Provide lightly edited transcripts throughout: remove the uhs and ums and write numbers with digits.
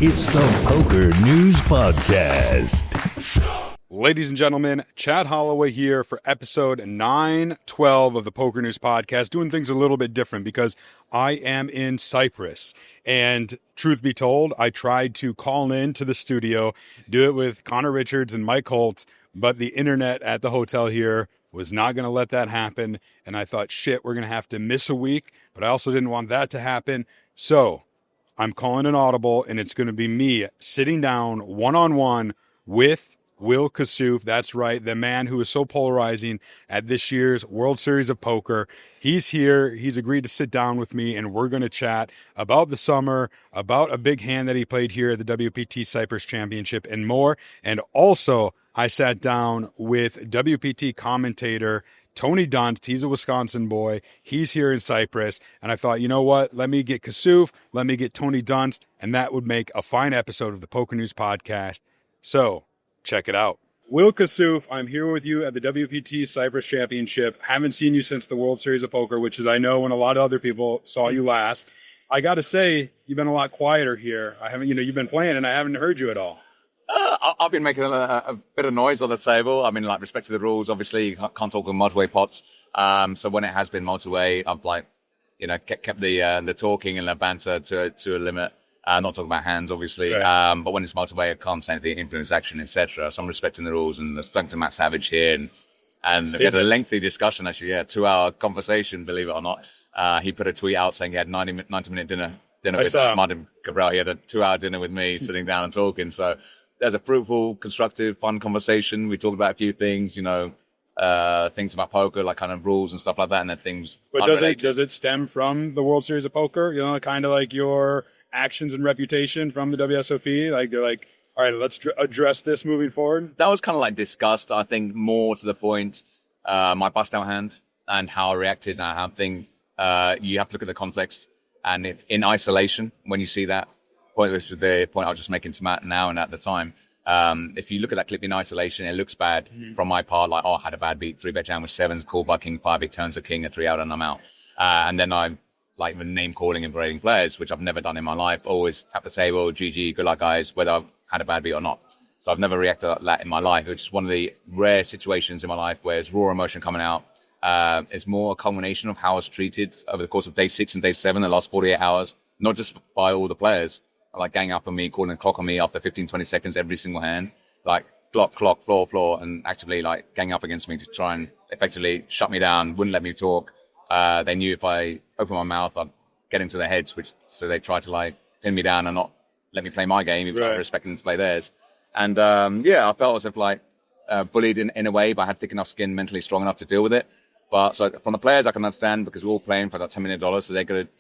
It's the Poker News Podcast. Ladies and gentlemen, Chad Holloway here for episode 912 of the Poker News Podcast, doing things a little bit different because I am in Cyprus. And truth be told, I tried to call in to the studio, do it with Connor Richards and Mike Holtz, but the internet at the hotel here was not going to let that happen. And I thought, shit, we're going to have to miss a week, but I also didn't want that to happen. So I'm calling an audible, and it's going to be me sitting down one-on-one with Will Kassouf. That's right, the man who is so polarizing at this year's World Series of Poker. He's here. He's agreed to sit down with me, and we're going to chat about the summer, about a big hand that he played here at the WPT Cyprus Championship, and more. And also, I sat down with WPT commentator Tony Dunst. He's a Wisconsin boy. He's here in Cyprus. And I thought, you know what? Let me get Kassouf. Let me get Tony Dunst. And that would make a fine episode of the Poker News Podcast. So check it out. Will Kassouf, I'm here with you at the WPT Cyprus Championship. Haven't seen you since the World Series of Poker, which is, I know, when a lot of other people saw you last. I got to say, you've been a lot quieter here. You've been playing and I haven't heard you at all. I've been making a bit of noise on the table. I mean, like, respect to the rules, obviously, you can't talk on multi-way pots. So when it has been multi-way, I've kept the talking and the banter to a limit. Not talking about hands, obviously. Right. But when it's multi-way, I can't say anything, influence action, etc. So I'm respecting the rules and respecting Matt Savage here. And we had a lengthy discussion, actually, 2-hour conversation, believe it or not. He put a tweet out saying he had 90-minute dinner with Martin Kabrhel. He had a 2-hour dinner with me, sitting down and talking. So there's a fruitful, constructive, fun conversation. We talked about a few things, things about poker, like kind of rules and stuff like that, and then things. But does it stem from the World Series of Poker? Kind of like your actions and reputation from the WSOP? Like, they're like, all right, let's address this moving forward? That was kind of like discussed, I think, more to the point, my bust out hand and how I reacted and how I think you have to look at the context. And if in isolation, when you see that, which is the point I was just making to Matt now and at the time, if you look at that clip in isolation, it looks bad from my part, like, I had a bad beat, 3-bet jam with sevens, called by king 5, it turns a king, a 3-out, and I'm out. And then I'm like name calling and berating players, which I've never done in my life. Always tap the table, GG, good luck guys, whether I've had a bad beat or not. So I've never reacted like that in my life, which is one of the rare situations in my life where it's raw emotion coming out. It's more a culmination of how I was treated over the course of day 6 and day 7, the last 48 hours, not just by all the players, like ganging up on me, calling the clock on me after 15, 20 seconds every single hand, like clock, floor, and actively like ganging up against me to try and effectively shut me down, wouldn't let me talk. They knew if I opened my mouth, I'd get into their heads, so they tried to like pin me down and not let me play my game, even though I respect them to play theirs. And I felt as if bullied in a way, but I had thick enough skin, mentally strong enough to deal with it. But so from the players, I can understand, because we're all playing for that $10 million, so they're going to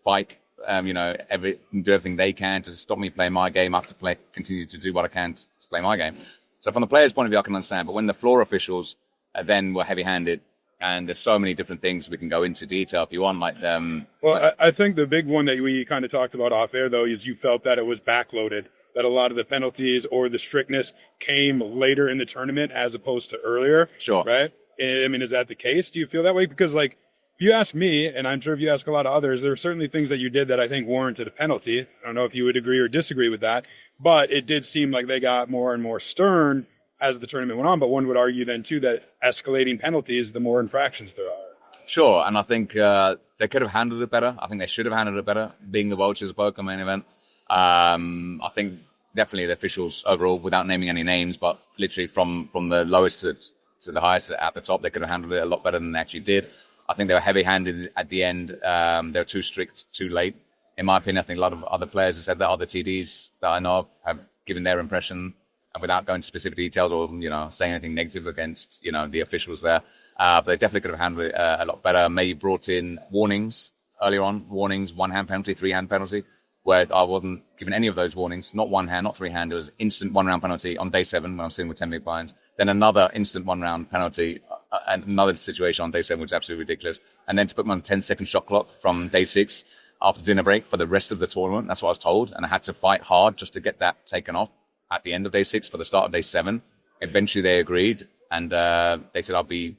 fight, do everything they can to stop me playing my game. I have to continue to do what I can to play my game. So from the players' point of view, I can understand. But when the floor officials then were heavy-handed, and there's so many different things we can go into detail if you want, like them. Well, I think the big one that we kind of talked about off air, though, is you felt that it was backloaded, that a lot of the penalties or the strictness came later in the tournament as opposed to earlier. Sure. Right? I mean, is that the case? Do you feel that way? Because, like, if you ask me, and I'm sure if you ask a lot of others, there are certainly things that you did that I think warranted a penalty. I don't know if you would agree or disagree with that, but it did seem like they got more and more stern as the tournament went on. But one would argue then, too, that escalating penalties, the more infractions there are. Sure, and I think they could have handled it better. I think they should have handled it better, being the World Series of Poker main event. I think definitely the officials overall, without naming any names, but literally from the lowest to the highest at the top, they could have handled it a lot better than they actually did. I think they were heavy-handed at the end. They were too strict, too late. In my opinion, I think a lot of other players have said that, other TDs that I know of have given their impression, and without going into specific details or, saying anything negative against, the officials there. But they definitely could have handled it a lot better. Maybe brought in warnings earlier on, 1-hand penalty, 3-hand penalty, whereas I wasn't given any of those warnings, not 1-hand, not 3-hand. It was instant 1-round penalty on day 7 when I was sitting with 10 big blinds. Then another instant 1-round penalty, and another situation on day 7, which is absolutely ridiculous. And then to put me on a 10-second shot clock from day 6 after dinner break for the rest of the tournament. That's what I was told. And I had to fight hard just to get that taken off at the end of day 6 for the start of day 7. Eventually they agreed, and they said I'll be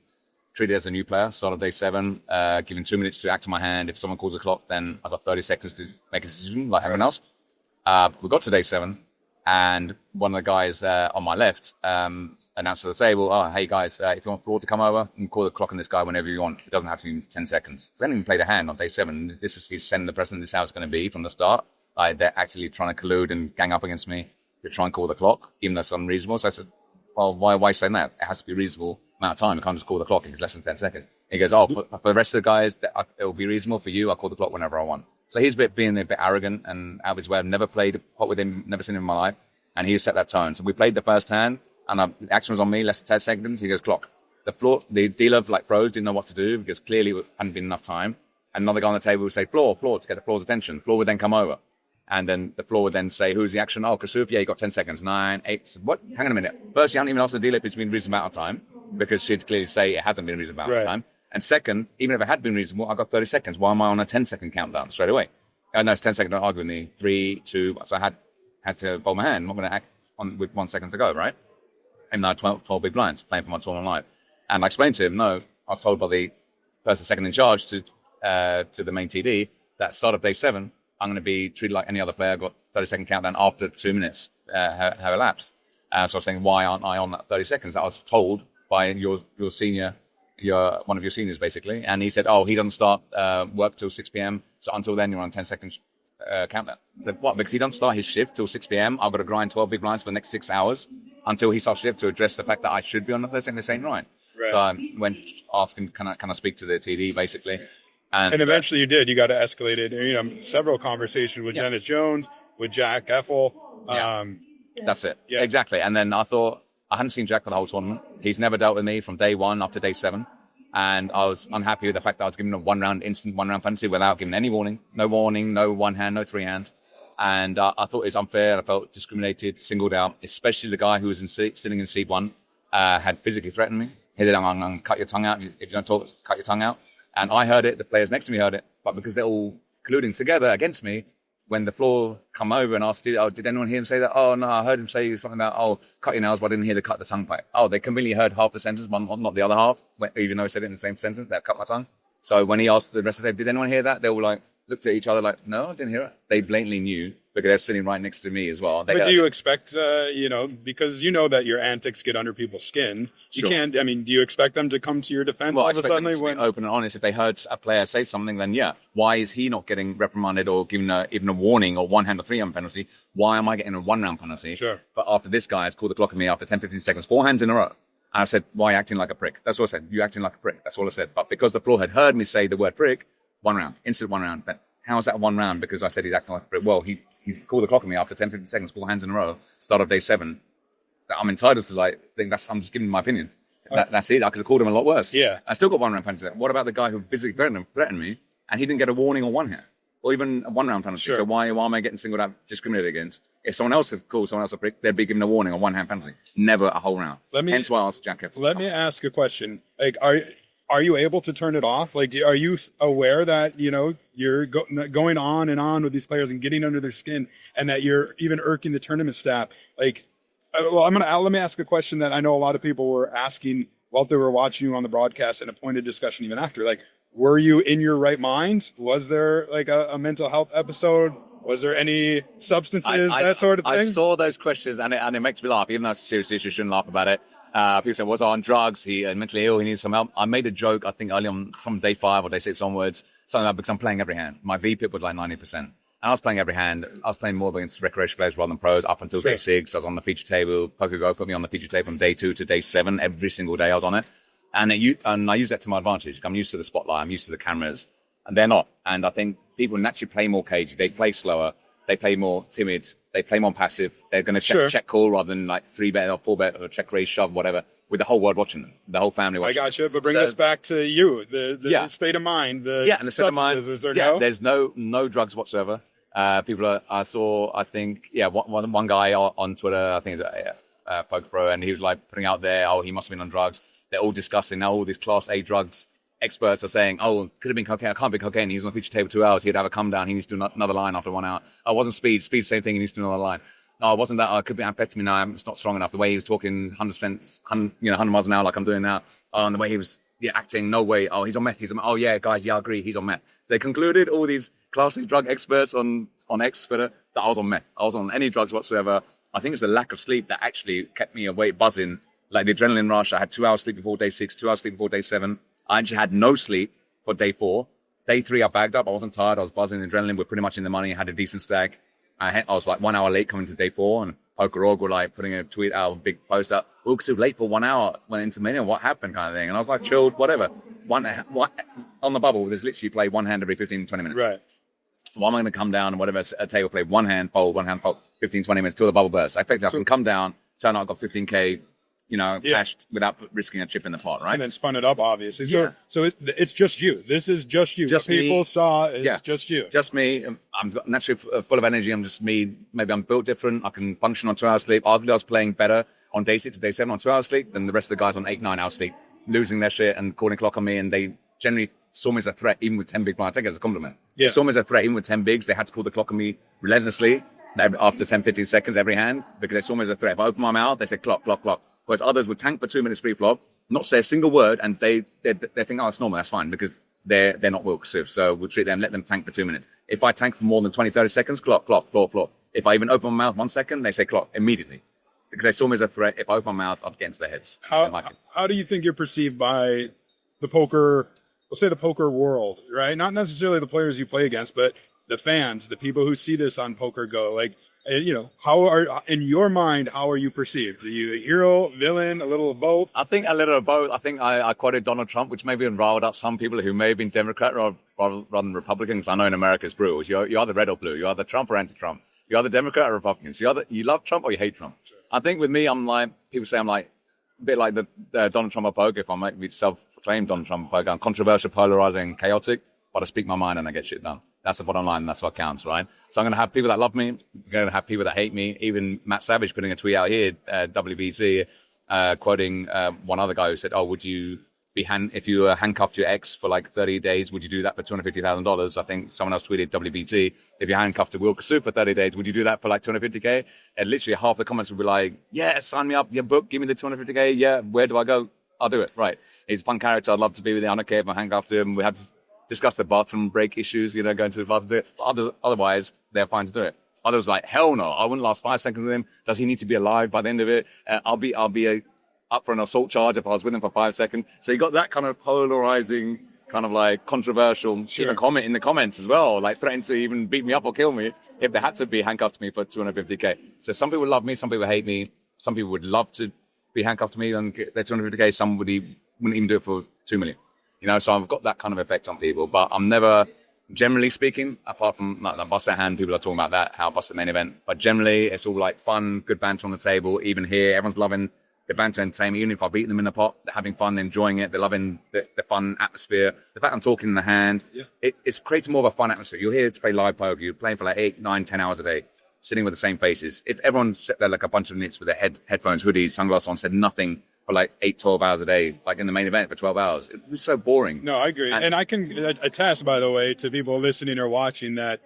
treated as a new player, start of day 7, given 2 minutes to act on my hand. If someone calls the clock, then I've got 30 seconds to make a decision like everyone else. We got to day 7, and one of the guys on my left announced to the table, "Oh, hey guys, if you want floor to come over, you can call the clock on this guy whenever you want. It doesn't have to be 10 seconds." We hadn't even played a hand on day 7. He's sending the precedent. This is how it's going to be from the start. They're actually trying to collude and gang up against me to try and call the clock, even though it's unreasonable. So I said, "Well, why are you saying that? It has to be a reasonable amount of time. I can't just call the clock if it's less than 10 seconds." He goes, "Oh, for the rest of the guys, it will be reasonable. For you, I'll call the clock whenever I want." So he's being a bit arrogant and out of his way. I've never played a pot with him, never seen him in my life. And he set that tone. So we played the first hand, and the action was on me, less than 10 seconds. He goes, "Clock." The dealer froze, didn't know what to do because clearly it hadn't been enough time. And another guy on the table would say, "Floor," to get the floor's attention. Floor would then come over. And then the floor would then say, "Who's the action?" "Oh, Kassouf, yeah, you got 10 seconds. 9, 8. What? Hang on a minute. First, you haven't even asked the dealer if it's been a reasonable amount of time because she'd clearly say it hasn't been a reasonable amount of time. And second, even if it had been reasonable, I got 30 seconds. Why am I on a 10-second countdown straight away? No, it's 10 seconds. Don't argue with me. 3, 2. So I had to bowl my hand. I'm not going to act with 1 second to go, right? And I had 12 big blinds playing for my tournament life. And I explained to him, no, I was told by the person second in charge to the main TD that start of day 7, I'm going to be treated like any other player. I got 30-second countdown after 2 minutes have elapsed. So I was saying, why aren't I on that 30 seconds that I was told by your senior, one of your seniors, basically. And he said, "Oh, he doesn't start work till 6 p.m. So until then, you're on 10 seconds countdown." I said, "What? Because he doesn't start his shift till 6 p.m. I've got to grind 12 big blinds for the next 6 hours until he starts shift to address the fact that I should be on the 30 seconds same right." So I went asking, can I speak to the TD, basically. And eventually you did. You got to escalate it. Several conversations with Dennis Jones, with Jack Effel. That's it. Yeah. Exactly. And then I thought, I hadn't seen Jack for the whole tournament. He's never dealt with me from day 1 up to day 7. And I was unhappy with the fact that I was given a instant one round penalty without giving any warning. No warning, no one hand, no 3 hand. And I thought it was unfair. I felt discriminated, singled out, especially the guy who was sitting in seed 1, had physically threatened me. He said, "I'm going to cut your tongue out. If you don't talk, cut your tongue out." And I heard it. The players next to me heard it. But because they're all colluding together against me, when the floor come over and asked, "Oh, did anyone hear him say that?" "Oh, no, I heard him say something about, cut your nails, but I didn't hear the cut the tongue part." They conveniently heard half the sentence, but not the other half, even though he said it in the same sentence, that cut my tongue. So when he asked the rest of the table, "Did anyone hear that?" They all looked at each other like, "No, I didn't hear it." They blatantly knew because they're sitting right next to me as well. But do you expect, because you know that your antics get under people's skin, you can't, do you expect them to come to your defense all of a sudden? I expect them to be open and honest. If they heard a player say something, then yeah. Why is he not getting reprimanded or given even a warning or 1 hand or 3 hand penalty? Why am I getting a 1 round penalty? Sure. But after this guy has called the clock on me after 10, 15 seconds, 4 hands in a row. And I said, "Why are you acting like a prick?" That's what I said. "You acting like a prick." That's all I said. But because the floor had heard me say the word prick, 1 round, instant 1 round. But how is that 1 round? Because I said he's acting like a prick. Well, he's called the clock on me after 10, 15 seconds, 4 hands in a row, start of day 7. That I'm entitled to think I'm just giving my opinion. That's it. I could have called him a lot worse. Yeah. I still got 1 round penalty. What about the guy who physically threatened me and he didn't get a warning or 1 hand? Or even a 1 round penalty. Sure. So why am I getting singled out, discriminated against? If someone else has called someone else a prick, they'd be given a warning or 1 hand penalty. Never a whole round. Hence why I asked Jack Effel. Let me ask a question. Are you able to turn it off? Are you aware that, you're going on and on with these players and getting under their skin and that you're even irking the tournament staff? Let me ask a question that I know a lot of people were asking while they were watching you on the broadcast and a pointed discussion even after. Were you in your right mind? Was there a mental health episode? Was there any substances, that sort of thing? I saw those questions and it makes me laugh. Even though it's a serious issue, you shouldn't laugh about it. People say, was I on drugs? He mentally ill. He needs some help. I made a joke, I think, early on from day 5 or day 6 onwards, something like, because I'm playing every hand. My VPIP was 90%. And I was playing every hand. I was playing more against recreational players rather than pros up until day 6. I was on the feature table. PokerGo put me on the feature table from day 2 to day 7. Every single day I was on it. And I use that to my advantage. I'm used to the spotlight. I'm used to the cameras. And they're not. And I think people naturally play more cagey. They play slower. They play more timid. They play more passive. They're going to check call rather than 3-bet or 4-bet or check raise shove, whatever, with the whole world watching them, the whole family watching them. I gotcha. But bring us back to you, the state of mind. And the state of mind. Was there there's no drugs whatsoever. I saw, one guy on Twitter, I think it's Poker Pro, and he was putting out there, he must have been on drugs. They're all discussing now all these class A drugs. Experts are saying, could have been cocaine. I can't be cocaine. He was on the feature table 2 hours. He'd have a come down. He needs to do another line after 1 hour. I wasn't speed. Speed, same thing. He needs to do another line. No, it wasn't that. I could be amphetamine. No, it's not strong enough. The way he was talking 100%, 100 miles an hour like I'm doing now. And the way he was acting, no way. He's on meth. Guys, I agree. He's on meth. So they concluded all these classic drug experts on X Twitter that I was on meth. I was on any drugs whatsoever. I think it's the lack of sleep that actually kept me awake, buzzing. Like the adrenaline rush. I had 2 hours sleep before day 6, 2 hours sleep before day 7. I actually had no sleep for day 4. Day 3, I bagged up. I wasn't tired. I was buzzing. Adrenaline. We're pretty much in the money. I had a decent stack. I was like 1 hour late coming to day 4, and PokerOrg were like putting a tweet out, a big post out. Will Kassouf late for 1 hour, went into mania. What happened, kind of thing? And I was like, chilled, whatever. One on the bubble. There's literally play one hand every 15, 20 minutes. Right. Why am I going to come down and whatever a table play one hand fold, 15, 20 minutes till the bubble bursts? I think I can come down, turn out I got 15K, cashed without risking a chip in the pot, right? And then spun it up, obviously. So it's just you. This is just you. Just what people me. saw is just you. Just me. I'm naturally full of energy. I'm just me. Maybe I'm built different. I can function on 2 hours sleep. Arguably, I was playing better on day 6 to day 7 on 2 hours sleep than the rest of the guys on 8, 9 hours sleep, losing their shit and calling clock on me. And they generally saw me as a threat, even with 10 big blinds. I take it as a compliment. Yeah. They saw me as a threat, even with 10 bigs. They had to call the clock on me relentlessly after 10, 15 seconds every hand because they saw me as a threat. If I open my mouth, they say clock, clock, clock. Whereas others would tank for 2 minutes pre-flop, not say a single word, and they think, oh, it's normal, that's fine, because they're not Will Kassouf. So we'll treat them, let them tank for 2 minutes. If I tank for more than 20, 30 seconds, clock, clock, floor, floor. If I even open my mouth 1 second, they say clock immediately. Because they saw me as a threat. If I open my mouth, I'd get into their heads. How do you think you're perceived by the poker, we'll say the poker world, right? Not necessarily the players you play against, but the fans, the people who see this on Poker Go, like, in your mind, how are you perceived? Are you a hero, villain, a little of both? I think a little of both. I think I quoted Donald Trump, which maybe riled up some people who may have been Democrat rather than Republican, because I know in America it's brutal. You're either red or blue. You're either Trump or anti-Trump. You're either Democrat or Republican. So you love Trump or you hate Trump. Sure. I think with me, I'm like, people say I'm like, a bit like the Donald Trump of poker, if I might be self-proclaimed Donald Trump of poker. I'm controversial, polarizing, chaotic, but I speak my mind and I get shit done. That's the bottom line, and that's what counts, right? So I'm going to have people that love me. I'm going to have people that hate me. Even Matt Savage putting a tweet out here, WPT, quoting one other guy who said, oh, would you be if you were handcuffed to your ex for like 30 days, would you do that for $250,000? I think someone else tweeted WPT, if you're handcuffed to Will Kassouf for 30 days, would you do that for like $250K? And literally half the comments would be like, yeah, sign me up, your book, give me the $250K. Yeah, where do I go? I'll do it. Right. He's a fun character. I'd love to be with him. I don't care if I'm handcuffed to him. We had to discuss the bathroom break issues, going to the bathroom to do it. Otherwise, they're fine to do it. Others like, hell no, I wouldn't last 5 seconds with him. Does he need to be alive by the end of it? I'll be up for an assault charge if I was with him for 5 seconds. So you got that kind of polarizing, kind of like controversial comment in the comments as well, like threatening to even beat me up or kill me if they had to be handcuffed to me for $250K. So some people love me, some people hate me, some people would love to be handcuffed to me and get their $250K. Somebody wouldn't even do it for $2 million. So I've got that kind of effect on people, but I'm never, generally speaking, apart from like the bust at hand, people are talking about that, how I bust the main event. But generally, it's all like fun, good banter on the table. Even here, everyone's loving the banter entertainment. Even if I beat them in the pot, they're having fun, enjoying it. They're loving the fun atmosphere. The fact I'm talking in the hand, it's creating more of a fun atmosphere. You're here to play live poker. You're playing for like 8, 9, 10 hours a day, sitting with the same faces. If everyone sat there like a bunch of nits with their headphones, hoodies, sunglasses on, said nothing for like 8, 12 hours a day, like in the main event for 12 hours. It was so boring. No, I agree. And I can attest, by the way, to people listening or watching that,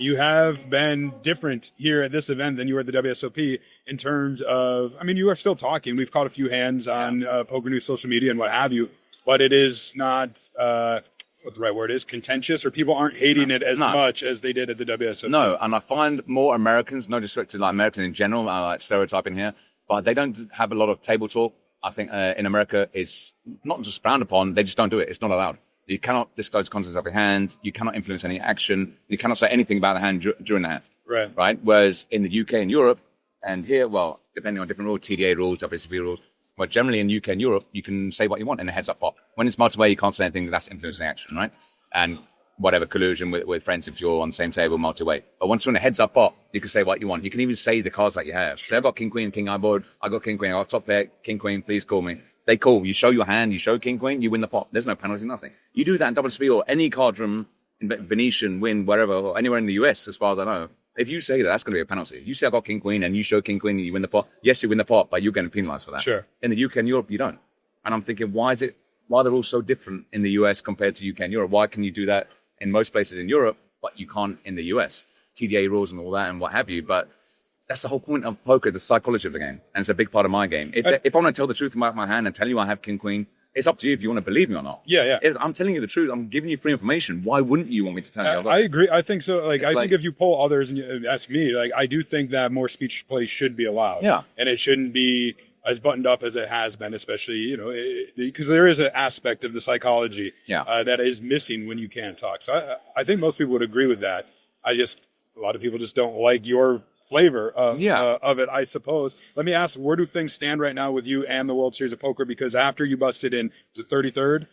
you have been different here at this event than you were at the WSOP in terms of, you are still talking. We've caught a few hands on PokerNews social media and what have you, but it is not, what the right word is, contentious, or people aren't hating it as much as they did at the WSOP. No, and I find more Americans, no disrespect to like Americans in general, I like stereotyping here, but they don't have a lot of table talk. I think in America it's not just frowned upon, they just don't do it. It's not allowed. You cannot disclose the contents of your hand. You cannot influence any action. You cannot say anything about the hand during the hand. Right? Whereas in the UK and Europe, and here, well, depending on different rules, TDA rules, WSOP rules, but generally in UK and Europe, you can say what you want in a heads-up pot. When it's multi-way, you can't say anything that's influencing action, right? And whatever, collusion with friends if you're on the same table, multi-way. But once you're in a heads-up pot, you can say what you want. You can even say the cards that you have. So I've got king, queen, king, I board. I got king, queen. I got top pair, king, queen, please call me. They call. You show your hand, you show king, queen, you win the pot. There's no penalty, nothing. You do that in WSOP or any card room, in Venetian, Win, wherever, or anywhere in the US, as far as I know. If you say that, that's going to be a penalty. You say I got king, queen, and you show king, queen, and you win the pot. Yes, you win the pot, but you're getting penalized for that. Sure. In the UK and Europe, you don't. And I'm thinking, why they're all so different in the US compared to UK and Europe? Why can you do that in most places in Europe, but you can't in the US? TDA rules and all that and what have you. But that's the whole point of poker, the psychology of the game. And it's a big part of my game. If I want to tell the truth about my hand and tell you I have king, queen, It's up to you if you want to believe me or not. Yeah. I'm telling you the truth. I'm giving you free information. Why wouldn't you want me to tell you? I agree. I think so. I think if you poll others and you ask me, I do think that more speech play should be allowed. Yeah. And it shouldn't be as buttoned up as it has been, especially, because there is an aspect of the psychology that is missing when you can't talk. So I think most people would agree with that. A lot of people just don't like your flavor of it, I suppose. Let me ask, where do things stand right now with you and the World Series of Poker? Because after you busted in the 33rd,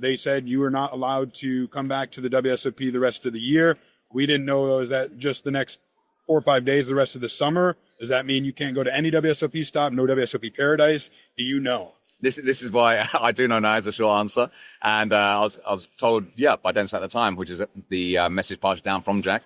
they said you were not allowed to come back to the WSOP the rest of the year. We didn't know, is that just the next 4 or 5 days the rest of the summer? Does that mean you can't go to any WSOP stop, no WSOP Paradise? Do you know? This is why I do know now is a short answer. And I was told, by Dennis at the time, which is the message passed down from Jack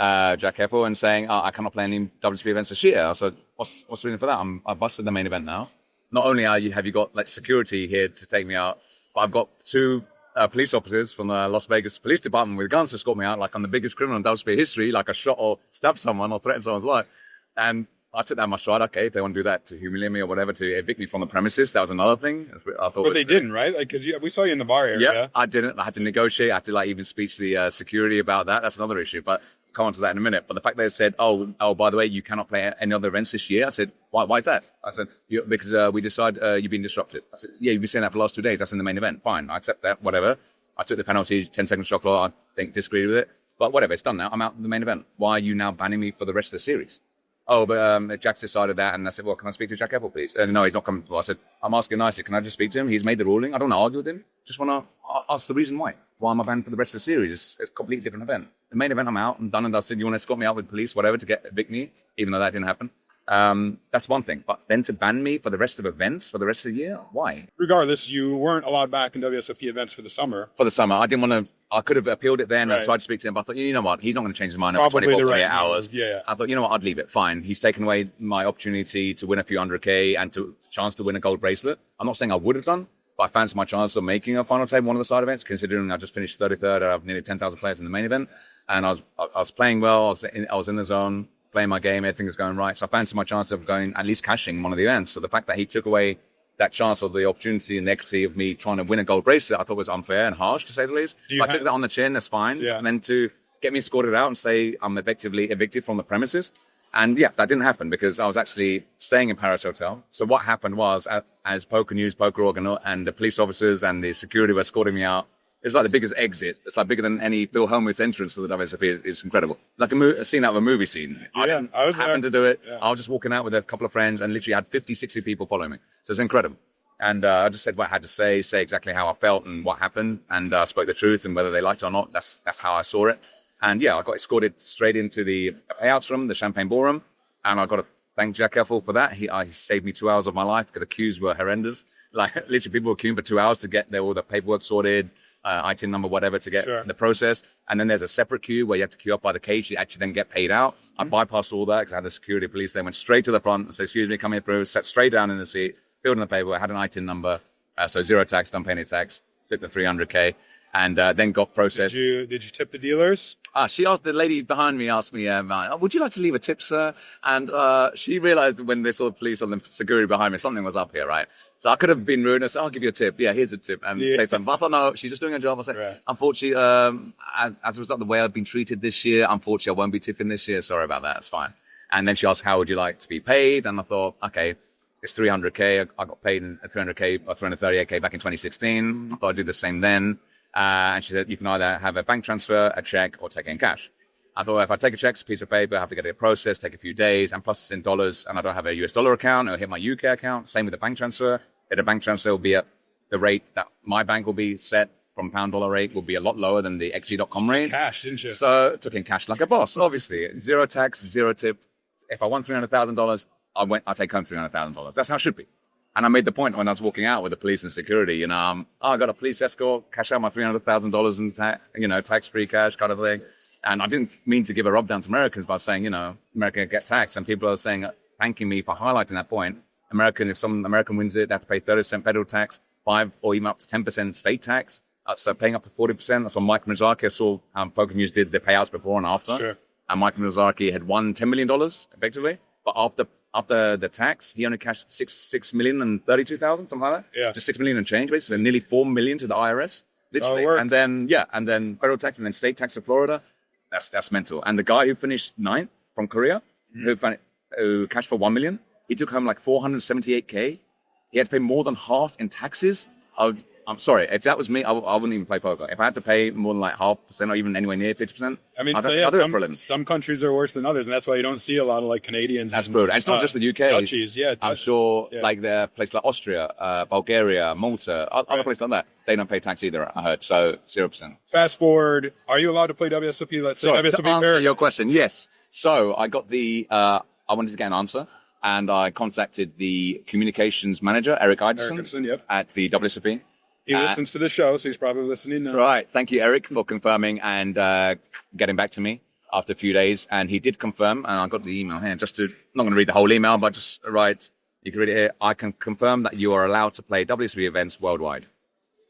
Kabrhel, and saying, I cannot play any WSOP events this year. I said, what's the reason for that? I busted the main event now. Not only have you got security here to take me out, but I've got 2 police officers from the Las Vegas Police Department with guns to escort me out, like I'm the biggest criminal in WSOP history, like I shot or stabbed someone or threatened someone's life. And I took that in my stride. Okay, if they want to do that to humiliate me or whatever, to evict me from the premises, that was another thing. But they didn't, right? Because we saw you in the bar area. Yeah, I didn't. I had to negotiate. I had to even speak to the security about that. That's another issue. But I'll come on to that in a minute. But the fact they said, oh, by the way, you cannot play any other events this year. I said, why is that? I said, because we decide you've been disrupted. I said, yeah, you've been saying that for the last 2 days. That's in the main event. Fine, I accept that. Whatever. I took the penalty, 10-second shot clock. I think disagreed with it. But whatever, it's done now. I'm out of the main event. Why are you now banning me for the rest of the series? Oh, but Jack's decided that, and I said, well, can I speak to Jack Kabrhel, please? No, he's not coming. I said, I'm asking nicely, can I just speak to him? He's made the ruling. I don't want to argue with him. Just want to ask the reason why. Why am I banned for the rest of the series? It's a completely different event. The main event, I'm out. I'm done and dusted. You want to escort me out with police, whatever, to evict me, even though that didn't happen. That's one thing. But then to ban me for the rest of events, for the rest of the year, why? Regardless, you weren't allowed back in WSOP events for the summer. For the summer. I didn't want to. I could have appealed it then and tried to speak to him, but I thought, you know what? He's not going to change his mind over 24, 48 hours. Yeah. I thought, you know what? I'd leave it. Fine. He's taken away my opportunity to win a few 100K and chance to win a gold bracelet. I'm not saying I would have done, but I fancied my chance of making a final table one of the side events, considering I just finished 33rd. I have nearly 10,000 players in the main event, and I was playing well. I was in the zone, playing my game. Everything was going right. So I fancied my chance of going, at least cashing one of the events. So the fact that he took away that chance or the opportunity and the equity of me trying to win a gold bracelet, I thought was unfair and harsh, to say the least. I took that on the chin, that's fine. Yeah. And then to get me escorted out and say I'm effectively evicted from the premises. And that didn't happen because I was actually staying in Paris Hotel. So what happened was, as PokerNews, Poker Organ, and the police officers and the security were escorting me out, it was like the biggest exit. It's like bigger than any Bill Homewood's entrance to the WSOP. It's incredible. Like a scene out of a movie scene. I didn't happen to do it. Yeah. I was just walking out with a couple of friends and literally had 50, 60 people following me. So it's incredible. And I just said what I had to say exactly how I felt and what happened, and spoke the truth, and whether they liked it or not, that's how I saw it. And I got escorted straight into the payouts room, the Champagne Ballroom, and I got to thank Jack Kabrhel for that. He saved me 2 hours of my life because the queues were horrendous. Like literally people were queuing for 2 hours to get all the paperwork sorted, ITIN number, whatever, to get the process. And then there's a separate queue where you have to queue up by the cage to actually then get paid out. I bypassed all that because I had the security police. They went straight to the front and said, excuse me, come here through, sat straight down in the seat, filled in the paper, had an ITIN number, so zero tax, don't pay any tax, took the 300K, and then got processed. Did you tip the dealers? She asked, the lady behind me asked me, would you like to leave a tip, sir? And she realized when they saw the police on the security behind me, something was up here, right? So I could have been rude and said, I'll give you a tip. Yeah, here's a tip. And say something. But I thought, no, she's just doing her job. I said, unfortunately, as a result of the way I've been treated this year, unfortunately, I won't be tipping this year. Sorry about that. It's fine. And then she asked, how would you like to be paid? And I thought, okay, it's 300K. I got paid 300K or 338K back in 2016. I thought I'd do the same then. And she said, you can either have a bank transfer, a check, or take it in cash. I thought, if I take a check, it's a piece of paper, I have to get it processed, take a few days, and plus it's in dollars, and I don't have a US dollar account, it'll hit my UK account. Same with the bank transfer. The bank transfer will be at the rate that my bank will be set from pound-dollar rate, will be a lot lower than the XG.com rate. Cash, didn't you? So took in cash like a boss, obviously. Zero tax, zero tip. If I won $300,000, I take home $300,000. That's how it should be. And I made the point when I was walking out with the police and security, I got a police escort, cash out my $300,000 in tax-free cash kind of thing. And I didn't mean to give a rub down to Americans by saying, America get taxed. And people are saying, thanking me for highlighting that point. If some American wins it, they have to pay 30% federal tax, 5 or even up to 10% state tax. So paying up to 40%. That's what Mike Miyazaki, I saw how PokerNews did the payouts before and after. Sure. And Mike Miyazaki had won $10 million effectively. But after after the tax, he only cashed 6,032,000, something like that. Yeah. Just 6 million and change, basically. So nearly 4 million to the IRS. Literally. It works. And then federal tax and then state tax of Florida. That's mental. And the guy who finished 9th from Korea, who cashed for 1 million, he took home like 478K. He had to pay more than half in taxes. I'm sorry, if that was me, I wouldn't even play poker. If I had to pay more than like 0.5% or even anywhere near 50%, I mean, I'd do it for a living. some countries are worse than others, and that's why you don't see a lot of like Canadians. That's brutal. And it's not just the UK. Dutchies, yeah. I'm sure like the places like Austria, Bulgaria, Malta, other places like that, they don't pay tax either, I heard. So 0%. Fast forward, are you allowed to play WSOP? Let's say WSOP. To answer your question, yes. So I got I wanted to get an answer, and I contacted the communications manager, Eric Idison, yep. at the WSOP. He listens to the show, so he's probably listening now. Right. Thank you, Eric, for confirming and getting back to me after a few days. And he did confirm, and I got the email here. I'm not going to read the whole email, but just write. You can read it here. I can confirm that you are allowed to play WSOP events worldwide.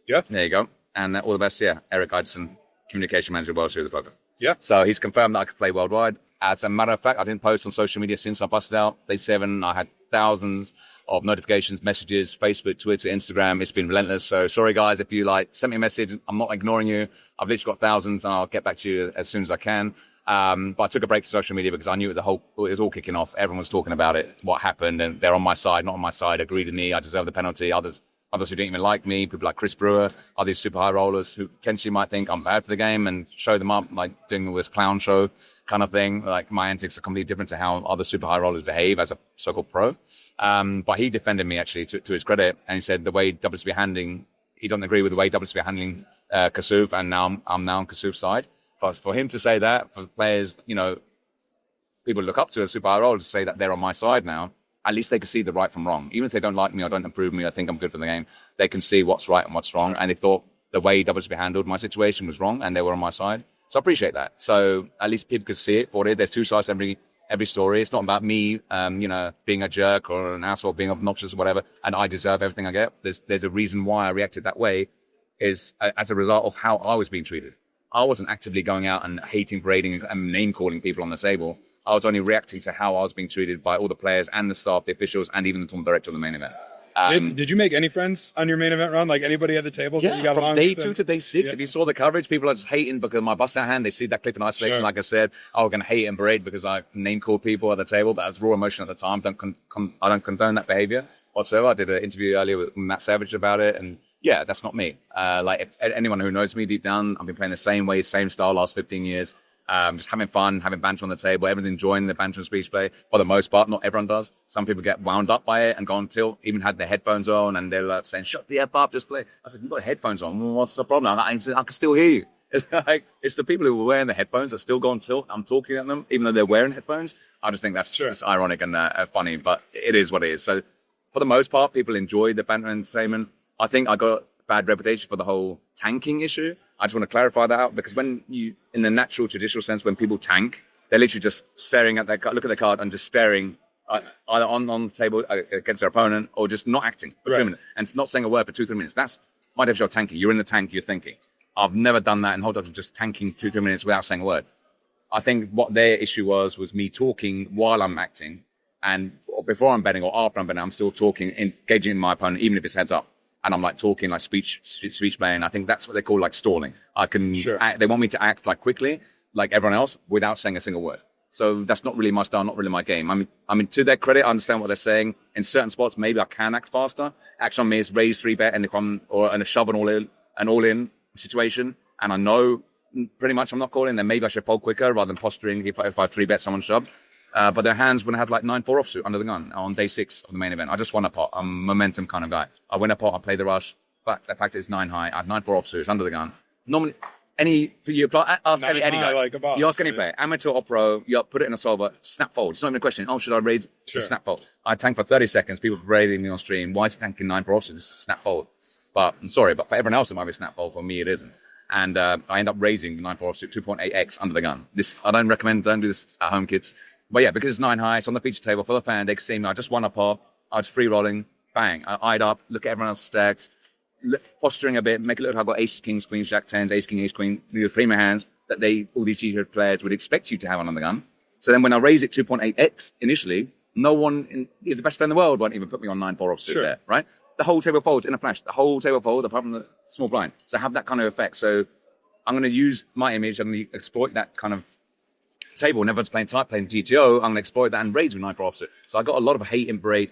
Yeah. There you go. And all the best, yeah. Eric Idison, communication manager, World Series of Poker. Yeah. So he's confirmed that I could play worldwide. As a matter of fact, I didn't post on social media since I busted out day 7. I had thousands of notifications, messages, Facebook, Twitter, Instagram. It's been relentless. So sorry, guys, if you send me a message, I'm not ignoring you. I've literally got thousands, and I'll get back to you as soon as I can. But I took a break to social media because I knew it was all kicking off. Everyone was talking about it, what happened, and they're on my side, not on my side. Agreed with me. I deserve the penalty. Others who didn't even like me, people like Chris Brewer, are these super high rollers who potentially might think I'm bad for the game and show them up, like doing this clown show kind of thing. Like my antics are completely different to how other super high rollers behave as a so-called pro. But he defended me actually to his credit, and he said the way WSOP handling, he doesn't agree with the way WSOP handling Kassouf, and now I'm now on Kassouf's side. But for him to say that, for players, people look up to as super high rollers to say that they're on my side now, at least they can see the right from wrong. Even if they don't like me or don't approve me, I think I'm good for the game, they can see what's right and what's wrong. And they thought the way WSOP handled my situation was wrong, and they were on my side. So I appreciate that. So at least people could see it for what it is. There's two sides to every story. It's not about me, being a jerk or an asshole, being obnoxious or whatever, and I deserve everything I get. There's a reason why I reacted that way, is as a result of how I was being treated. I wasn't actively going out and hating, parading, and name-calling people on the table. I was only reacting to how I was being treated by all the players and the staff, the officials, and even the tournament director of the main event. Did you make any friends on your main event run? Like anybody at the tables that you got from along day with? 2 to day 6, Yeah. if you saw the coverage, people are just hating because of my bust out hand. They see that clip in isolation, Sure. like I said. I was going to hate and berate because I name-called people at the table, but as raw emotion at the time. I don't condone that behavior whatsoever. I did an interview earlier with Matt Savage about it, and yeah, that's not me. If anyone who knows me deep down, I've been playing the same way, same style last 15 years. Just having fun, having banter on the table, everyone's enjoying the banter and speech play. For the most part, not everyone does. Some people get wound up by it and go on tilt, even had their headphones on, and they're saying, shut the F up, just play. I said, you've got headphones on, well, what's the problem? I said, I can still hear you. It's the people who were wearing the headphones that still go on tilt. I'm talking at them, even though they're wearing headphones. I just think that's just ironic and funny, but it is what it is. So for the most part, people enjoy the banter and entertainment. I think I got a bad reputation for the whole tanking issue. I just want to clarify that out, because when you, in the natural, traditional sense, when people tank, they're literally just staring at their card, look at their card and just staring either on the table against their opponent, or just not acting for 3 minutes and not saying a word for 2-3 minutes. That's my definition of tanking. You're in the tank, you're thinking. I've never done that and hold up to just tanking 2-3 minutes without saying a word. I think what their issue was me talking while I'm acting, and before I'm betting or after I'm betting, I'm still talking, engaging my opponent, even if it's heads up. And I'm like talking, like speech playing. I think that's what they call like stalling. I can, they want me to act like quickly, like everyone else, without saying a single word. So that's not really my style, not really my game. I mean, to their credit, I understand what they're saying. In certain spots, maybe I can act faster. Action on me is raise 3-bet, and and a shove an all in situation. And I know pretty much I'm not calling, then maybe I should fold quicker rather than posturing if I 3-bet someone shoved. But their hands when I had like 9-4 offsuit under the gun on day 6 of the main event. I just won a pot. I'm a momentum kind of guy. I win a pot, I play the rush. But the fact it's 9 high. I had 9-4 offsuits under the gun. Normally, ask any guy. You ask any player, amateur or pro, you put it in a solver, snap fold. It's not even a question. Oh, should I raise? Just snap fold. I tanked for 30 seconds. People parading me on stream. Why is he tanking 9-4 offsuit? This is a snap fold. But I'm sorry, but for everyone else it might be a snap fold. For me, it isn't. And I end up raising 9-4 offsuit 2.8x under the gun. I don't recommend. Don't do this at home, kids. But yeah, because it's 9 high, it's on the feature table for the fan. They can see me. I just won a pot. I was free rolling. Bang. I eyed up. Look at everyone else's stacks. Posturing a bit. Make it look like I've got ace, kings, queens, jack, tens, ace, king, ace, queen. The premier hands that all these G-herd players would expect you to have on the gun. So then when I raise it 2.8x initially, No one, the best player in the world won't even put me on 9-4 offsuit there, right? The whole table folds in a flash. The whole table folds apart from the small blind. So have that kind of effect. So I'm going to use my image. I'm going to exploit that kind of table. Whenever it's playing GTO, I'm going to exploit that and raise with 9-4 offsuit. So I got a lot of hate and brain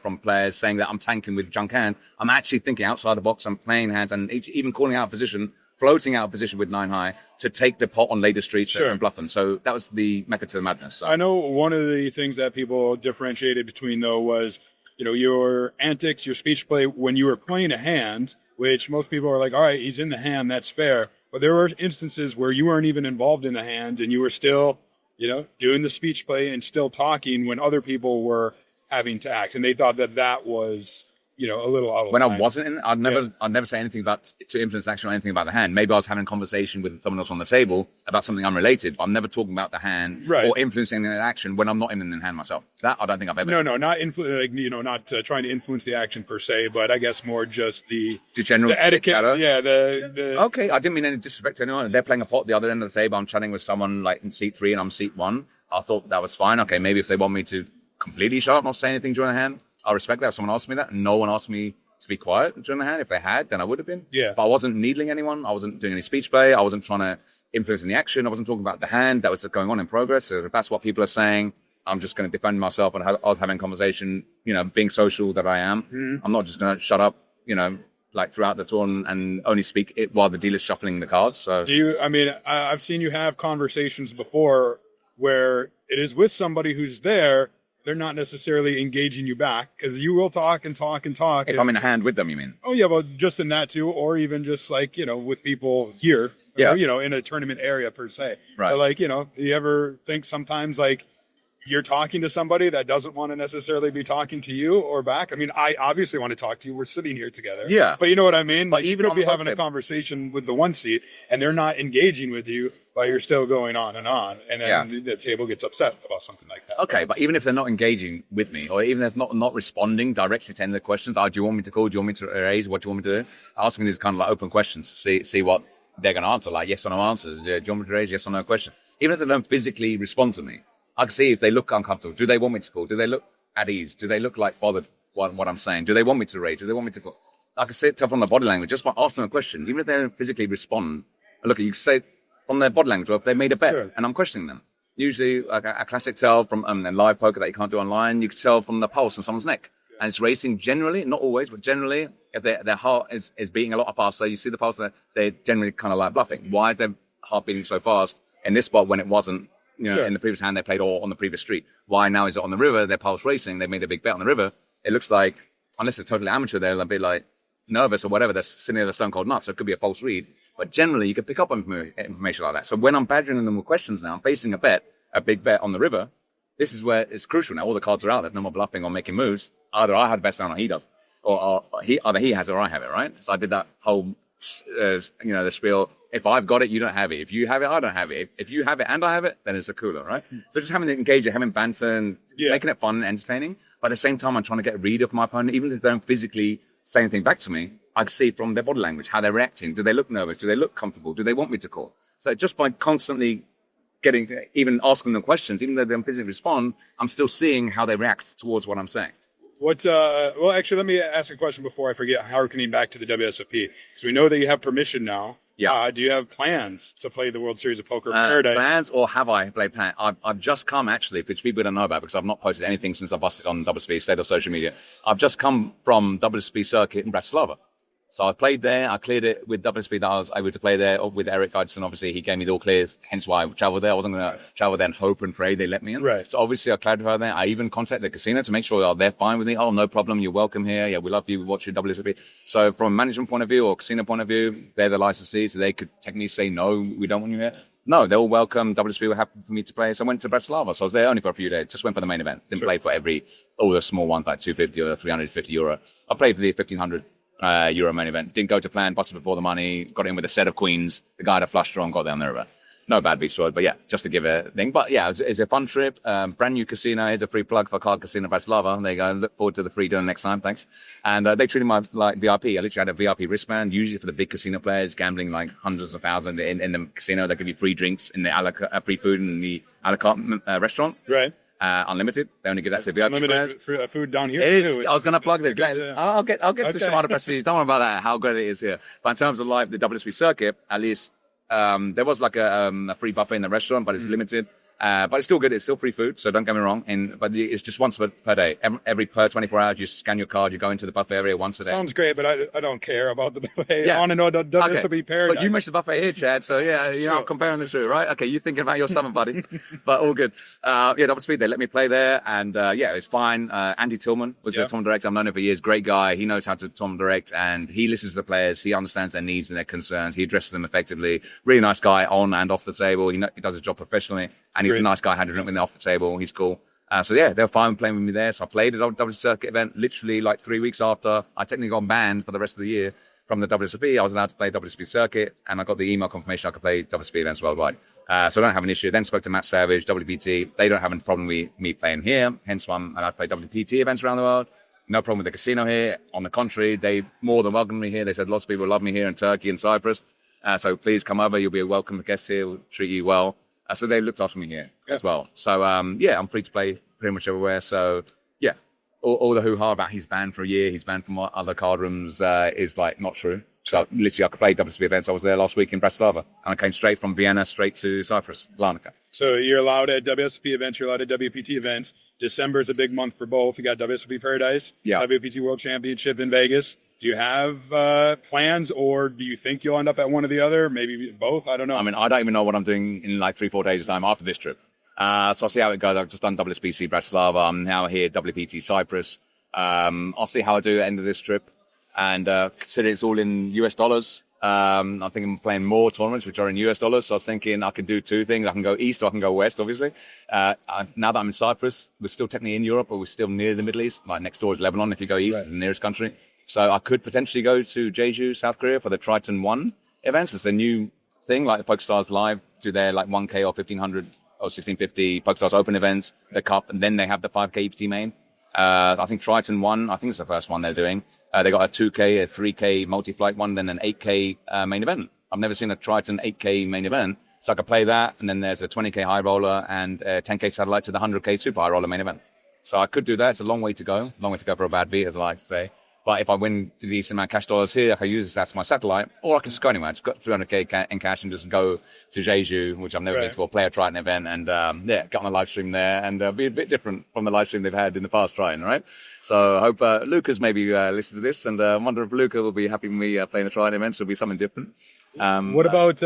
from players saying that I'm tanking with junk hand. I'm actually thinking outside the box. I'm playing hands and even calling out of position, floating out of position with 9 high to take the pot on later streets and bluff them. So that was the method to the madness. So. I know one of the things that people differentiated between, though, was your antics, your speech play when you were playing a hand, which most people are like, all right, he's in the hand, that's fair. But there were instances where you weren't even involved in the hand and you were still, doing the speech play and still talking when other people were having to act. And they thought that was, a little out of when line. I wasn't in, I'd never say anything about to influence action or anything about the hand. Maybe I was having a conversation with someone else on the table about something unrelated, but I'm never talking about the hand or influencing the action when I'm not in the hand myself. That I don't think I've ever. No, not not trying to influence the action per se, but I guess more just the general etiquette. Yeah, the Okay, I didn't mean any disrespect to anyone. They're playing a pot at the other end of the table. I'm chatting with someone like in seat 3 and I'm seat 1. I thought that was fine. Okay, maybe if they want me to completely shut up, not say anything during the hand, I respect that. If someone asked me that, no one asked me to be quiet during the hand. If they had, then I would have been. Yeah. But I wasn't needling anyone. I wasn't doing any speech play. I wasn't trying to influence the action. I wasn't talking about the hand that was going on in progress. So if that's what people are saying, I'm just going to defend myself. And I was having a conversation, being social that I am. Mm-hmm. I'm not just going to shut up, like throughout the tour and only speak it while the dealer's shuffling the cards. So I've seen you have conversations before where it is with somebody who's there. They're not necessarily engaging you back because you will talk and talk and talk. If I'm in a hand with them, you mean? Oh, yeah, well, just in that too, or even just like, with people here, or, in a tournament area per se. Right. But like, do you ever think sometimes like you're talking to somebody that doesn't want to necessarily be talking to you or back? I mean, I obviously want to talk to you. We're sitting here together. Yeah. But you know what I mean? But like even you could be having a conversation with the one seat and they're not engaging with you, but you're still going on. And then the table gets upset about something like that. Okay, but even if they're not engaging with me, or even if they're not responding directly to any of the questions, do you want me to call? Do you want me to raise? What do you want me to do? Asking these kind of like open questions, see what they're going to answer, like yes or no answers. Do you want me to raise? Yes or no question. Even if they don't physically respond to me, I can see if they look uncomfortable. Do they want me to call? Do they look at ease? Do they look like bothered what I'm saying? Do they want me to rage? Do they want me to call? I can see it from the body language just by asking them a question. Even if they don't physically respond, look, you can say from their body language, or if they made a bet and I'm questioning them. Usually a classic tell from live poker that you can't do online, you can tell from the pulse in someone's neck. And it's racing generally, not always, but generally, if their heart is beating a lot faster, you see the pulse, they're generally kind of like bluffing. Why is their heart beating so fast in this spot when it wasn't? In the previous hand they played or on the previous street. Why now is it on the river? They're pulse racing. They made a big bet on the river. It looks like, unless it's totally amateur, they're a bit like nervous or whatever. They're sitting there, the stone cold nuts. So it could be a false read. But generally, you can pick up on information like that. So when I'm badgering them with questions now, I'm facing a big bet on the river. This is where it's crucial now. All the cards are out. There's no more bluffing or making moves. Either I had the best hand or he does. Or either he has or I have it, right? So I did that whole, the spiel. If I've got it, you don't have it. If you have it, I don't have it. If you have it and I have it, then it's a cooler, right? So just having to engage, having banter and making it fun and entertaining. But at the same time, I'm trying to get a read of my opponent. Even if they don't physically say anything back to me, I can see from their body language how they're reacting. Do they look nervous? Do they look comfortable? Do they want me to call? So just by constantly even asking them questions, even though they don't physically respond, I'm still seeing how they react towards what I'm saying. Well, actually, let me ask a question before I forget, harkening back to the WSOP. Because we know that you have permission now. Yeah. Do you have plans to play the World Series of Poker Paradise? Plans, or have I played plans? I've just come, actually, which people don't know about because I've not posted anything since I busted on WSP, state of social media. I've just come from WSP circuit in Bratislava. So I played there. I cleared it with WSP that I was able to play there with Eric Gudson. Obviously, he gave me the all clears, hence why I traveled there. I wasn't going to travel there and hope and pray they let me in. Right. So obviously, I clarified there. I even contacted the casino to make sure they're fine with me. Oh, no problem. You're welcome here. Yeah, we love you. We watch your WSP. So from a management point of view or casino point of view, they're the licensees. So they could technically say, no, we don't want you here. No, they're all welcome. WSP were happy for me to play. So I went to Bratislava. So I was there only for a few days. Just went for the main event. Didn't play for all the small ones like 250 or 350 euro. I played for the 1500. Euro main event. Didn't go to plan, busted before the money, got in with a set of queens. The guy had a flush draw and got down the river. No bad beat sword, but yeah, just to give a thing. But yeah, it's a fun trip. Brand new casino. Here's a free plug for Card Casino Bratislava. There you go. Look forward to the free dinner next time. Thanks. And they treated me like VIP. I literally had a VIP wristband, usually for the big casino players, gambling like hundreds of thousands in the casino. They give you free drinks in the free food in the a la carte restaurant. Right. unlimited. They only give that to VIP players. Unlimited food down here too. I was going to plug this. I'll get to Okay. Chamada Prestige. Don't worry about that, how great it is here. But in terms of the WSOP circuit, at least there was like a free buffet in the restaurant, but it's limited. But it's still good. It's still free food, so don't get me wrong. But it's just once per day. Every per 24 hours, you scan your card, you go into the buffet area once a day. Sounds great, but I don't care about the buffet. Yeah. I want to know WSOP Paradise. But you mentioned the buffet here, Chad, so yeah, you're not comparing the two, right? Okay, you're thinking about your stomach, buddy. But all good. WSOP, they let me play there, and it's fine. Andy Tillman was the tournament director. I've known him for years. Great guy. He knows how to tournament direct, and he listens to the players. He understands their needs and their concerns. He addresses them effectively. Really nice guy on and off the table. He does his job professionally. And he's a nice guy, had a drink with me off the table. He's cool. They were fine playing with me there. So I played at the WSOP circuit event literally like 3 weeks after I technically got banned for the rest of the year from the WSOP. I was allowed to play WSOP circuit, and I got the email confirmation I could play WSOP events worldwide. So I don't have an issue. Then spoke to Matt Savage, WPT. They don't have any problem with me playing here. Hence why I'm allowed to play WPT events around the world. No problem with the casino here. On the contrary, they more than welcomed me here. They said lots of people love me here in Turkey and Cyprus. So please come over. You'll be a welcome guest here. We'll treat you well. So they looked after me here as well. So, I'm free to play pretty much everywhere. So, all the hoo-ha about he's banned for a year, he's banned from other card rooms, is like not true. So, literally, I could play WSOP events. I was there last week in Bratislava, and I came straight from Vienna straight to Cyprus, Larnaca. So, you're allowed at WSOP events, you're allowed at WPT events. December is a big month for both. You got WSOP Paradise, WPT World Championship in Vegas. Do you have plans, or do you think you'll end up at one or the other? Maybe both? I don't know. I mean, I don't even know what I'm doing in like 3-4 days' time after this trip. So I'll see how it goes. I've just done WSBC Bratislava. I'm now here at WPT Cyprus. I'll see how I do at the end of this trip. And consider it's all in US dollars. I think I'm playing more tournaments which are in US dollars. So I was thinking I could do two things. I can go east or I can go west, obviously. Now that I'm in Cyprus, we're still technically in Europe, but we're still near the Middle East. Like next door is Lebanon if you go east, the nearest country. So I could potentially go to Jeju, South Korea for the Triton 1 events. It's a new thing, like PokerStars Live do their like 1K or 1500 or 1650 PokerStars Open events, the Cup, and then they have the 5K EPT main. I think Triton 1, I think it's the first one they're doing. They got a 2K, a 3K multi-flight one, then an 8K main event. I've never seen a Triton 8K main event. So I could play that, and then there's a 20K high roller and a 10K satellite to the 100K super high roller main event. So I could do that. It's a long way to go for a bad beat, as I like to say. But if I win the decent amount of cash dollars here, I can use this as my satellite, or I can just go anywhere. I just got 300K in cash and just go to Jeju, which I've never been to, play a Triton event, and get on the live stream there, and be a bit different from the live stream they've had in the past Triton, right? So I hope Luca's maybe listened to this, and I wonder if Luca will be happy with me playing the Triton events. It'll be something different. What about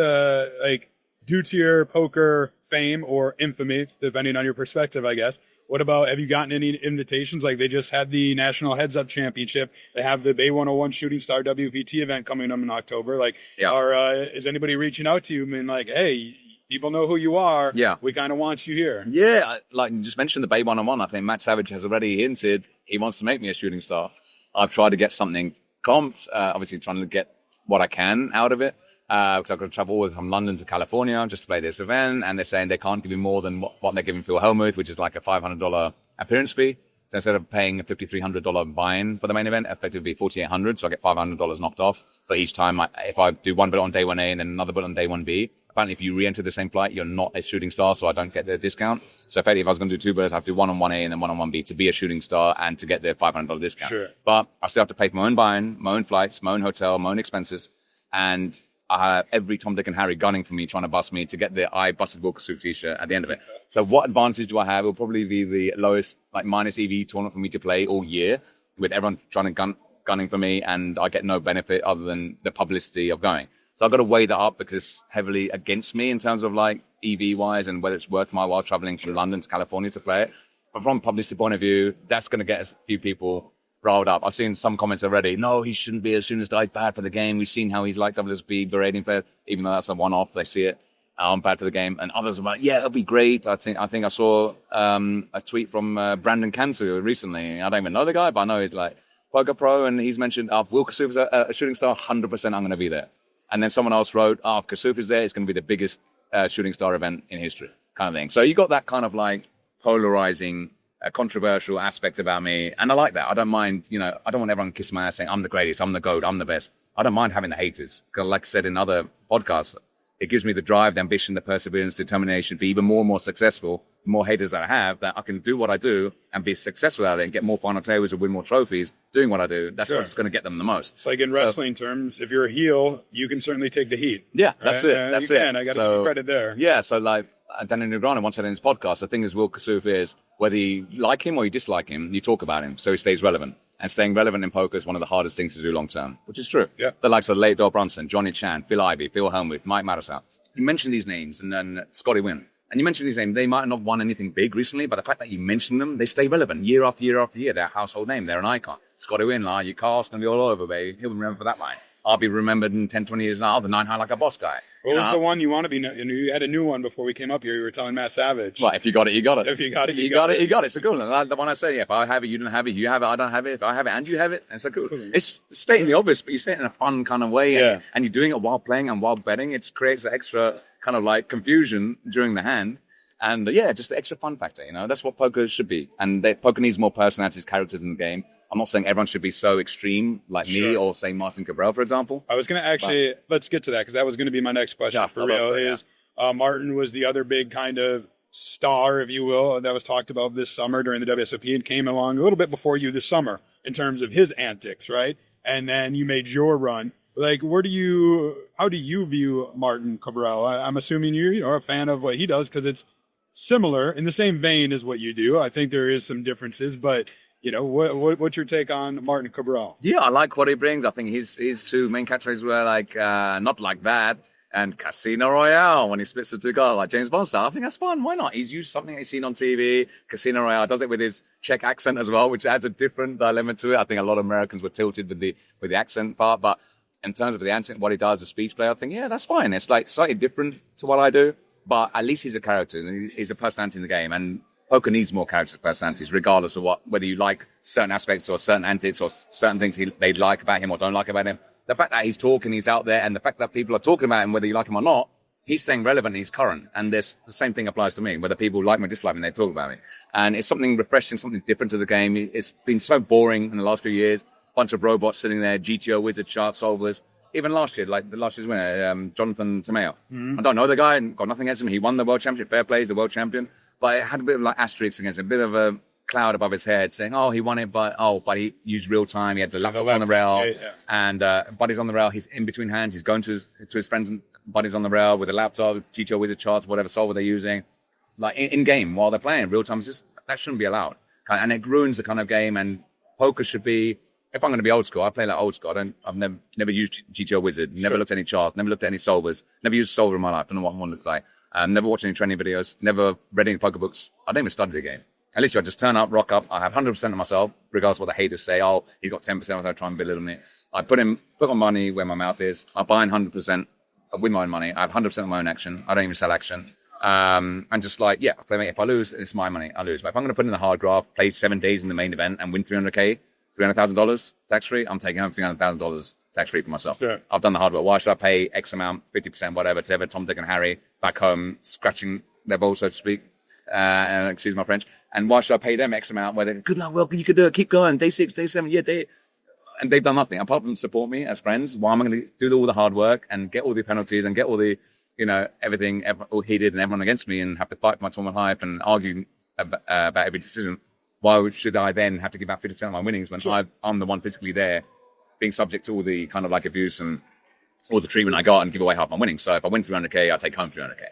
due to your poker fame or infamy, depending on your perspective, I guess? What about, have you gotten any invitations? Like they just had the National Heads Up Championship. They have the Bay 101 Shooting Star WPT event coming up in October. Is anybody reaching out to you and being like, hey, people know who you are. Yeah. We kind of want you here. Yeah. Like you just mentioned the Bay 101. I think Matt Savage has already hinted he wants to make me a shooting star. I've tried to get something comped, obviously trying to get what I can out of it. Because I've got to travel all from London to California just to play this event, and they're saying they can't give me more than what they're giving Phil Hellmuth, which is like a $500 appearance fee. So instead of paying a $5,300 buy-in for the main event, effectively $4,800, so I get $500 knocked off for each time. If I do one bet on day 1A and then another bet on day 1B, apparently if you re-enter the same flight, you're not a shooting star, so I don't get the discount. So effectively, if I was going to do two bets, I have to do one on 1A and then one on 1B to be a shooting star and to get the $500 discount. Sure. But I still have to pay for my own buy-in, my own flights, my own hotel, my own expenses, and I have every Tom, Dick, and Harry gunning for me, trying to bust me to get the I Busted Will Kassouf t-shirt at the end of it. So what advantage do I have? It'll probably be the lowest, like, minus EV tournament for me to play all year, with everyone trying to gunning for me, and I get no benefit other than the publicity of going. So I've got to weigh that up because it's heavily against me in terms of, like, EV-wise and whether it's worth my while traveling from London to California to play it. But from a publicity point of view, that's going to get a few people riled up. I've seen some comments already. No, he shouldn't be as soon as he's bad for the game. We've seen how he's like WSB berating players, even though that's a one-off. They see it. I'm bad for the game. And others are like, yeah, it'll be great. I think I saw a tweet from Brandon Cantu recently. I don't even know the guy, but I know he's like Poker Pro, and he's mentioned Will Kassouf is a shooting star. 100% I'm going to be there. And then someone else wrote, if Kassouf is there, it's going to be the biggest shooting star event in history, kind of thing. So you got that kind of like polarizing, a controversial aspect about me, and I like that. I don't mind, I don't want everyone kissing my ass saying I'm the greatest, I'm the GOAT, I'm the best. I don't mind having the haters, because like I said in other podcasts, it gives me the drive, the ambition, the perseverance, determination to be even more and more successful more haters that I have, that I can do what I do and be successful at it and get more final tables and win more trophies doing what I do. That's what's going to get them the most. It's like in wrestling terms, if you're a heel, you can certainly take the heat. Yeah, that's right? it. That's you it. Can. I got to give you credit there. Yeah, so like Daniel Negreanu once said in his podcast, the thing is Will Kassouf is whether you like him or you dislike him, you talk about him, so he stays relevant. And staying relevant in poker is one of the hardest things to do long term, which is true. Yeah. The likes of late Doyle Brunson, Johnny Chan, Phil Ivey, Phil Helmuth, Mike Mattersow. You mention these names, and then Scotty Wynn. And you mention these names, they might not have won anything big recently, but the fact that you mention them, they stay relevant year after year after year. They're a household name. They're an icon. Scotty Wynn, like, your car's going to be all over, baby. He'll be remembered for that line. I'll be remembered in 10, 20 years now, the 9 high like a boss guy. What was the one you want to be? You had a new one before we came up here. You were telling Matt Savage. Well, if you got it, you got it. If you got it, you got it. You got it. It's a cool one. The one I say, if I have it, you don't have it. You have it, I don't have it. If I have it and you have it, it's a cool. It's stating the obvious, but you say it in a fun kind of way. Yeah. And you're doing it while playing and while betting. It creates an extra kind of like confusion during the hand. And just the extra fun factor, that's what poker should be. And poker needs more personalities, characters in the game. I'm not saying everyone should be so extreme like me or say Martin Kabrhel, for example. I was going to actually, let's get to that because that was going to be my next question for real. Martin was the other big kind of star, if you will, that was talked about this summer during the WSOP and came along a little bit before you this summer in terms of his antics, right? And then you made your run. Like, how do you view Martin Kabrhel? I'm assuming you're a fan of what he does because it's similar in the same vein as what you do. I think there is some differences, but what's your take on Martin Kabrhel? Yeah, I like what he brings. I think his two main catchphrases were like "not like that" and "Casino Royale" when he splits the two guys like James Bond style. I think that's fun. Why not? He's used something that he's seen on TV. Casino Royale does it with his Czech accent as well, which adds a different dilemma to it. I think a lot of Americans were tilted with the accent part, but in terms of the accent, what he does as a speech player, I think that's fine. It's like slightly different to what I do. But at least he's a character and he's a personality in the game. And poker needs more characters and personalities, regardless of whether you like certain aspects or certain antics or certain things they like about him or don't like about him. The fact that he's talking, he's out there, and the fact that people are talking about him, whether you like him or not, he's staying relevant, he's current. And the same thing applies to me, whether people like me or dislike me, they talk about me. And it's something refreshing, something different to the game. It's been so boring in the last few years. Bunch of robots sitting there, GTO wizard, chart solvers. Even last year, like the last year's winner, Jonathan Tomeo. I don't know the guy, got nothing against him. He won the World Championship, fair play, he's the world champion. But it had a bit of like asterisks against him, a bit of a cloud above his head saying, he won it, but he used real time. He had the laptops on the rail. And buddies on the rail, he's in between hands. He's going to his friends and buddies on the rail with a laptop, GTO wizard charts, whatever solver they're using. Like in game while they're playing, real time, that shouldn't be allowed. And it ruins the kind of game, and poker should be, if I'm going to be old school, I play like old school. I've never used GTO Wizard, never looked at any charts, never looked at any solvers, never used a solver in my life. Don't know what one looks like. Never watched any training videos, never read any poker books. I don't even study the game. At least I just turn up, rock up. I have 100% of myself, regardless of what the haters say. He's got 10%, so I try and belittle me. I put my money where my mouth is. I buy in 100%. I win my own money. I have 100% of my own action. I don't even sell action. And just like, if I lose, it's my money. I lose. But if I'm going to put in the hard graft, play 7 days in the main event and win $300,000 tax-free, I'm taking home $300,000 tax-free for myself. Sure. I've done the hard work. Why should I pay X amount, 50%, whatever, to Tom, Dick, and Harry back home, scratching their balls, so to speak? Excuse my French. And why should I pay them X amount where they're, good luck, well, you could do it, keep going, day 6, day 7, and they've done nothing. Apart from support me as friends, why am I going to do all the hard work and get all the penalties and get all the, everything all he did and everyone against me and have to fight for my tournament life and argue about every decision? Why should I then have to give out 50% of my winnings when I'm the one physically there being subject to all the kind of like abuse and all the treatment I got and give away half my winnings? So if I win 300K, I take home 300K.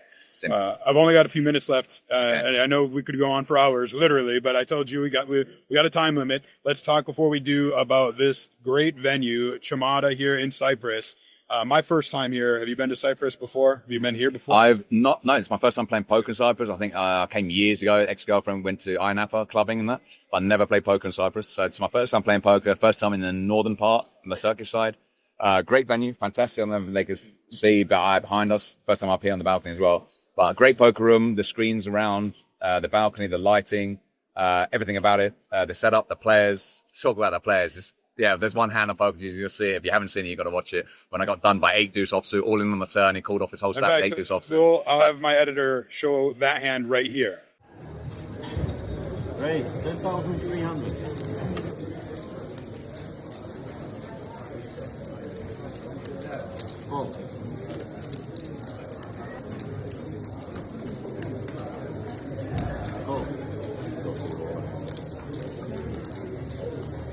I've only got a few minutes left. And I know we could go on for hours, literally, but I told you we got a time limit. Let's talk before we do about this great venue, Chamada here in Cyprus. My first time here. Have you been to Cyprus before? Have you been here before? I've not. No, it's my first time playing poker in Cyprus. I think I came years ago. Ex-girlfriend went to INAPA clubbing and that, but I never played poker in Cyprus. So it's my first time playing poker. First time in the northern part, on the Turkish side. Great venue, fantastic. I don't know if they could see behind us. First time up here on the balcony as well. But great poker room. The screens around, the balcony, the lighting, everything about it. The setup, the players. Talk about the players. There's one hand of poker, you'll see it. If you haven't seen it, you've got to watch it. When I got done by 8 deuce offsuit, all in on the turn, he called off his whole stack, 8 deuce offsuit. I'll have my editor show that hand right here. Right, 10,300. Oh.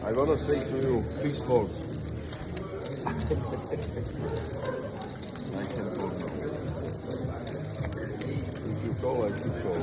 I wanna say to you, please call. I can call now. If you call, I should call.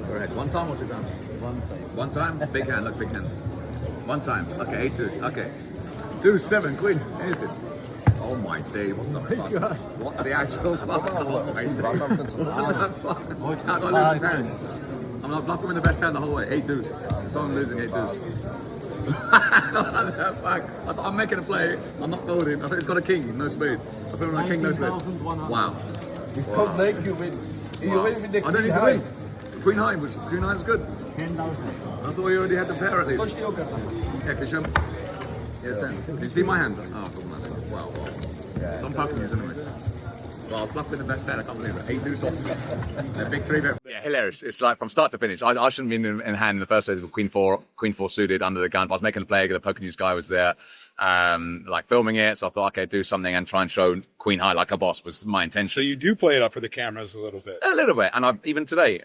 Go ahead. One time or two times? One time. Big hand, look, big hand. One time. Okay, 8 deuce. Okay. Deuce, 7, queen. Anything. Oh my day, what the fuck? What the actual fuck? Oh my day. What the fuck? How do I lose this hand? I'm not bluffing with the best hand the whole way. 8 deuce. So I'm losing 8 deuce. I'm making a play. I'm not folding. I think it's got a king, no spade. I put on a king, no spade. Wow. If don't make you win. You win with the I don't need to win. Queen high, which queen high is good. 10,000. I thought you already had the pair at least. Yeah, can you show me? Yeah, 10. Can you see my hand? Oh, cool, nice. Wow. Yeah, so I'm PokerNews anyway. Well, I was bluffing the best hand, I can't believe it. 8 deuce off. A big 3 bet. Yeah, hilarious. It's like from start to finish. I shouldn't have been in hand in the first place with Queen 4 suited under the gun. But I was making a play, the PokerNews guy was there, like filming it. So I thought, okay, do something and try and show Queen high like a boss was my intention. So you do play it up for the cameras a little bit. A little bit, and even today,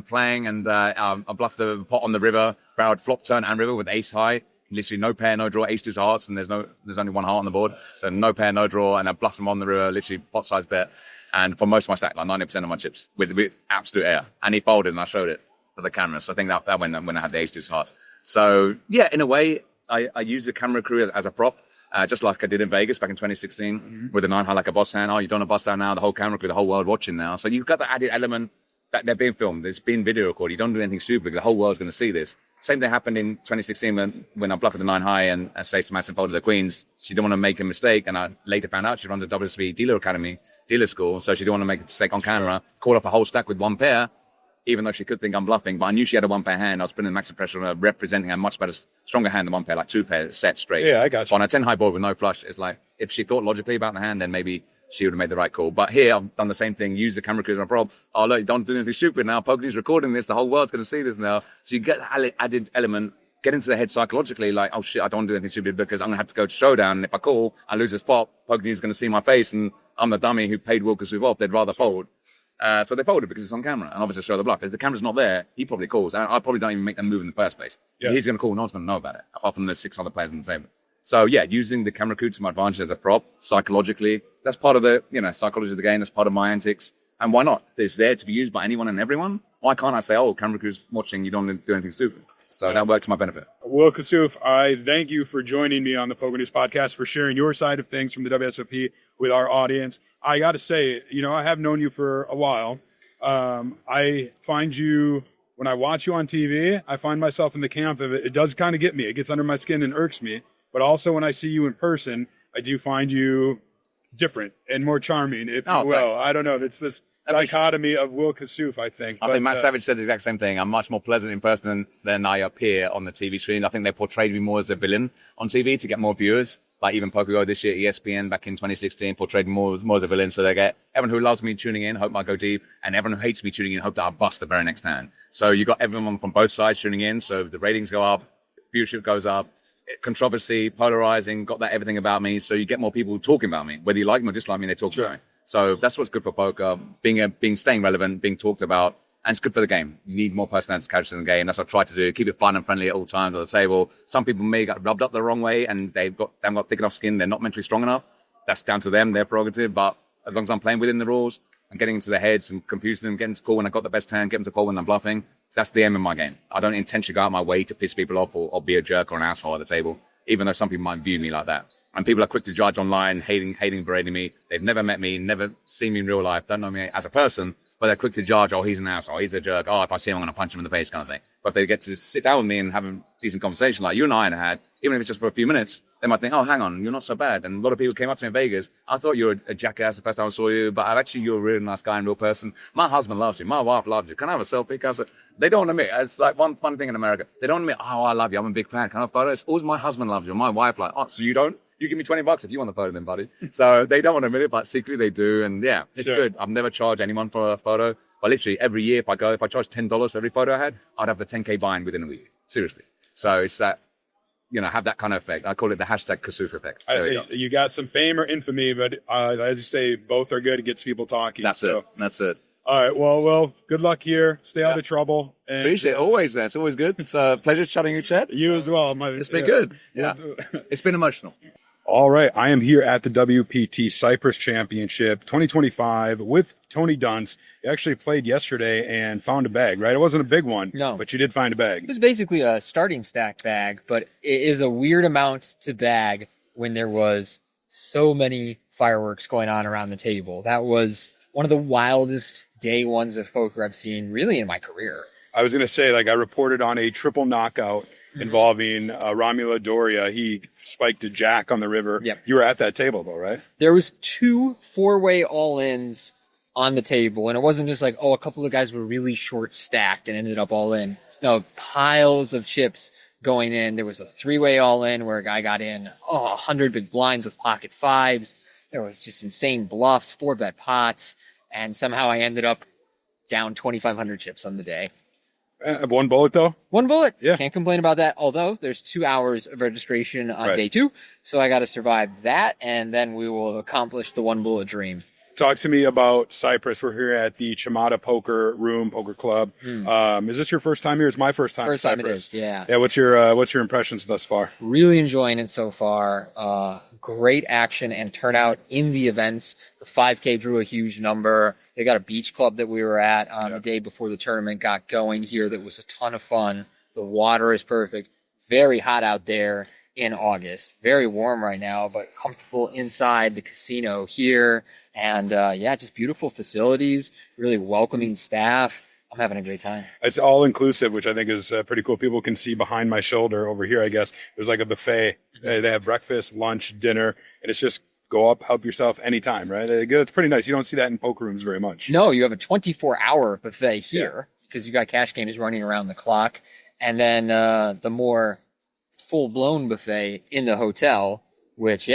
playing, and I bluffed the pot on the river, barreled flop, turn, and river with ace high. Literally no pair, no draw, ace, 2 hearts, and there's only one heart on the board, so no pair, no draw, and I bluffed him on the river, literally pot size bet, and for most of my stack, like 90% of my chips, with absolute air, and he folded, and I showed it for the camera. So I think that when I had the ace, 2 hearts. So yeah, in a way, I use the camera crew as a prop. Just like I did in Vegas back in 2016 with the 9 high like a boss hand. Oh, you don't want to bust out now. The whole camera crew, the whole world watching now. So you've got the added element that they're being filmed. There's been video recorded. You don't do anything stupid. The whole world's going to see this. Same thing happened in 2016 when I bluffed the 9 high and Stacey Madsen folded the queens. She didn't want to make a mistake. And I later found out she runs a WSOP dealer academy, dealer school. So she didn't want to make a mistake on camera. Called off a whole stack with 1 pair, even though she could think I'm bluffing. But I knew she had a 1 pair hand. I was putting the maximum pressure on her, representing a much better, stronger hand than 1 pair, like 2 pairs set straight. Yeah, I got you. So on a 10 high board with no flush, it's like, if she thought logically about the hand, then maybe she would have made the right call. But here, I've done the same thing, use the camera crew as my prop. Oh, look, don't do anything stupid now. PokerNews recording this. The whole world's going to see this now. So you get the added element, get into the head psychologically, like, oh shit, I don't want to do anything stupid because I'm going to have to go to showdown. And if I call, I lose this pot, PokerNews is going to see my face and I'm the dummy who paid Will Kassouf off. They'd rather fold. So they folded because it's on camera and obviously show the bluff. If the camera's not there, he probably calls. I probably don't even make them move in the first place. Yeah. He's going to call. No one's going to know about it, apart from the 6 other players on the table. So yeah, using the camera crew to my advantage as a prop, psychologically, that's part of the, psychology of the game. That's part of my antics. And why not? If it's there to be used by anyone and everyone, why can't I say, oh, camera crew's watching, you don't want to do anything stupid? So that worked to my benefit. Will Kassouf, I thank you for joining me on the PokerNews podcast, for sharing your side of things from the WSOP with our audience. I got to say, I have known you for a while. I find you, when I watch you on TV, I find myself in the camp of it. It does kind of get me. It gets under my skin and irks me. But also when I see you in person, I do find you different and more charming, if you will. I don't know. It's this dichotomy of Will Kassouf, I think. I think Matt Savage said the exact same thing. I'm much more pleasant in person than I appear on the TV screen. I think they portrayed me more as a villain on TV to get more viewers. Like even PokerGo this year, ESPN back in 2016 portrayed me more as a villain. So they get everyone who loves me tuning in, hope I go deep, and everyone who hates me tuning in, hope that I bust the very next hand. So you got everyone from both sides tuning in. So the ratings go up, viewership goes up, controversy, polarizing, got that everything about me. So you get more people talking about me, whether you like me or dislike me, they talk about me. So that's what's good for poker, staying relevant, being talked about, and it's good for the game. You need more personality characters in the game. That's what I try to do. Keep it fun and friendly at all times at the table. Some people may get rubbed up the wrong way and they haven't got thick enough skin. They're not mentally strong enough. That's down to them, their prerogative. But as long as I'm playing within the rules and getting into their heads and confusing them, getting to call when I got the best hand, getting to call when I'm bluffing, That's the aim of my game. I don't intentionally go out my way to piss people off or be a jerk or an asshole at the table, even though some people might view me like that. And people are quick to judge online, hating, berating me. They've never met me, never seen me in real life, don't know me as a person, but they're quick to judge, oh, he's an asshole, he's a jerk, oh, if I see him, I'm going to punch him in the face kind of thing. But if they get to sit down with me and have a decent conversation like you and I had, even if it's just for a few minutes, they might think, oh, hang on, you're not so bad. And a lot of people came up to me in Vegas. I thought you were a jackass the first time I saw you, but actually you're a really nice guy and real person. My husband loves you. My wife loves you. Can I have a selfie? They don't want to admit. It's like one fun thing in America. They don't want to admit, oh, I love you. I'm a big fan. Can I have a photo? It's always my husband loves you. My wife like, oh, so you don't? You give me $20 if you want the photo then, buddy. So they don't want to admit it, but secretly they do. And yeah, it's good. I've never charged anyone for a photo. But literally every year if I charged $10 for every photo I had, I'd have the 10K buy-in within a week. Seriously. So it's that, have that kind of effect. I call it the hashtag Kassouf effect. I say you got some fame or infamy, but as you say, both are good. It gets people talking. That's it. All right. Well, good luck here. Stay out of trouble. And appreciate it. Always, man. It's always good. It's a pleasure chatting with you, Chad. You as well. It's been good. Yeah. It's been emotional. All right. I am here at the WPT Cyprus Championship 2025 with Tony Dunst. You actually played yesterday and found a bag, right? It wasn't a big one, no, but you did find a bag. It was basically a starting stack bag, but it is a weird amount to bag when there was so many fireworks going on around the table. That was one of the wildest day ones of poker I've seen really in my career. I was going to say, I reported on a triple knockout involving Romula Doria. He spiked a jack on the river. Yep. You were at that table though, right? There was 2 4-way all-ins on the table, and it wasn't just like, a couple of guys were really short stacked and ended up all in. No, piles of chips going in. There was a 3-way all-in where a guy got in 100 big blinds with pocket fives. There was just insane bluffs, 4-bet pots, and somehow I ended up down 2,500 chips on the day. One bullet though? One bullet. Yeah. Can't complain about that. Although there's 2 hours of registration on Right. day 2. So I got to survive that, and then we will accomplish the one bullet dream. Talk to me about Cyprus. We're here at the Chamada Poker Club. Is this your first time here? It's my first time. First time it Cyprus. is, yeah. Yeah. What's your impressions thus far? Really enjoying it so far. Great action and turnout in the events. The 5K drew a huge number. They got a beach club that we were at the day before the tournament got going here that was a ton of fun. The water is perfect. Very hot out there in August. Very warm right now, but comfortable inside the casino here. And just beautiful facilities, really welcoming staff. I'm having a great time. It's all inclusive, which I think is pretty cool. People can see behind my shoulder over here, I guess. There's like a buffet. They have breakfast, lunch, dinner, and it's just go up, help yourself anytime, right? It's pretty nice. You don't see that in poker rooms very much. No, you have a 24-hour buffet here because you got cash games running around the clock. And then the more full-blown buffet in the hotel, which,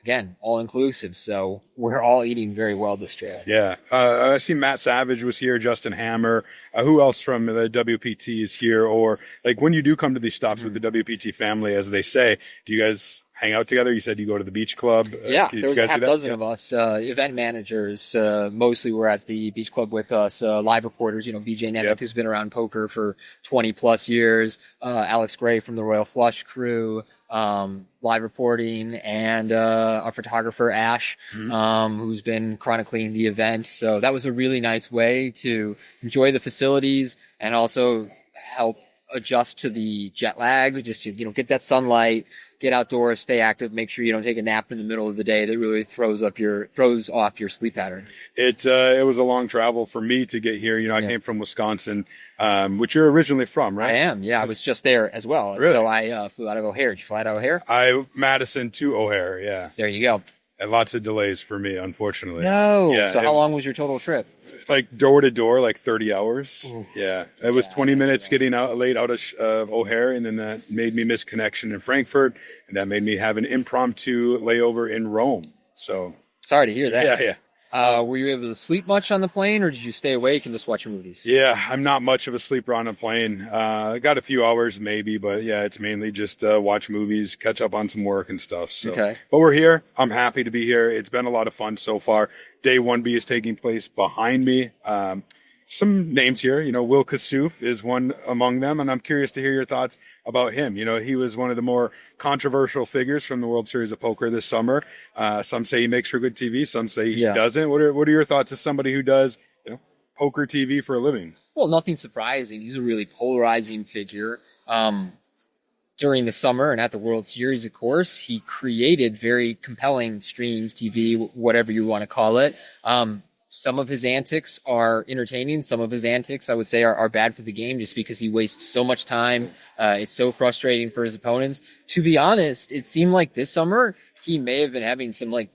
again, all-inclusive. So we're all eating very well this trip. Yeah. I see Matt Savage was here, Justin Hammer. Who else from the WPT is here? Or when you do come to these stops with the WPT family, as they say, do you guys hang out together? You said you go to the beach club. Yeah, there was a half dozen of us, event managers. Mostly were at the beach club with us, live reporters, BJ Nemeth, who's been around poker for 20 plus years, Alex Gray from the Royal Flush crew, live reporting, and our photographer Ash, who's been chronicling the event. So that was a really nice way to enjoy the facilities and also help adjust to the jet lag, just to get that sunlight, get outdoors, stay active, make sure you don't take a nap in the middle of the day. That really throws off your sleep pattern. It was a long travel for me to get here. I came from Wisconsin, which you're originally from, right? I am. Yeah, I was just there as well. Really? So I flew out of O'Hare. Did you fly out of O'Hare? Madison to O'Hare. Yeah. There you go. And lots of delays for me, unfortunately. No. Yeah, so how long was your total trip? Door to door, 30 hours. Ooh. Yeah. It was 20 minutes getting late out of O'Hare, and then that made me miss connection in Frankfurt, and that made me have an impromptu layover in Rome. So sorry to hear that. Yeah. Were you able to sleep much on the plane, or did you stay awake and just watch movies? Yeah, I'm not much of a sleeper on a plane. I got a few hours maybe, but it's mainly just watch movies, catch up on some work and stuff. So, okay. But we're here. I'm happy to be here. It's been a lot of fun so far. Day 1B is taking place behind me. Some names here, Will Kassouf is one among them, and I'm curious to hear your thoughts about him. He was one of the more controversial figures from the World Series of Poker this summer. Some say he makes for good TV, some say he doesn't. What are your thoughts as somebody who does, poker TV for a living? Well, nothing surprising. He's a really polarizing figure. During the summer and at the World Series, of course, he created very compelling streams, TV, whatever you want to call it. Some of his antics are entertaining. Some of his antics, I would say, are bad for the game just because he wastes so much time. It's so frustrating for his opponents. To be honest, it seemed like this summer he may have been having some like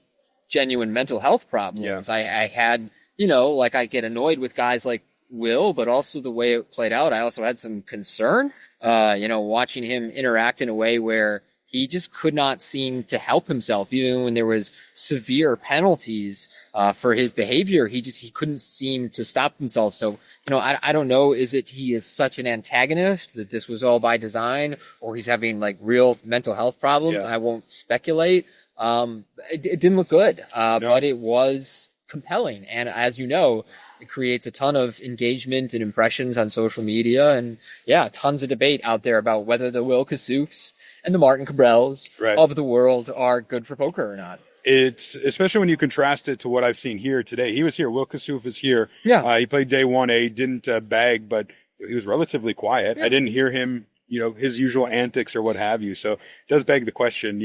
genuine mental health problems. I had, like I get annoyed with guys like Will, but also the way it played out, I also had some concern, watching him interact in a way where he just could not seem to help himself. Even when there was severe penalties, for his behavior, he couldn't seem to stop himself. So, I don't know, is it he is such an antagonist that this was all by design, or he's having like real mental health problems? Yeah. I won't speculate. It didn't look good, no. But it was compelling. And as you know, it creates a ton of engagement and impressions on social media. And yeah, tons of debate out there about whether the Will Kassoufs and the Martin Kabrhels of the world are good for poker or not. It's especially when you contrast it to what I've seen here today. He was here. Will Kassouf is here. Yeah. He played day 1A, didn't bag, but he was relatively quiet. Yeah. I didn't hear him, his usual antics or what have you. So it does beg the question,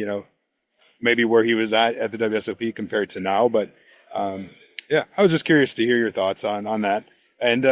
maybe where he was at the WSOP compared to now. But yeah, I was just curious to hear your thoughts on that. And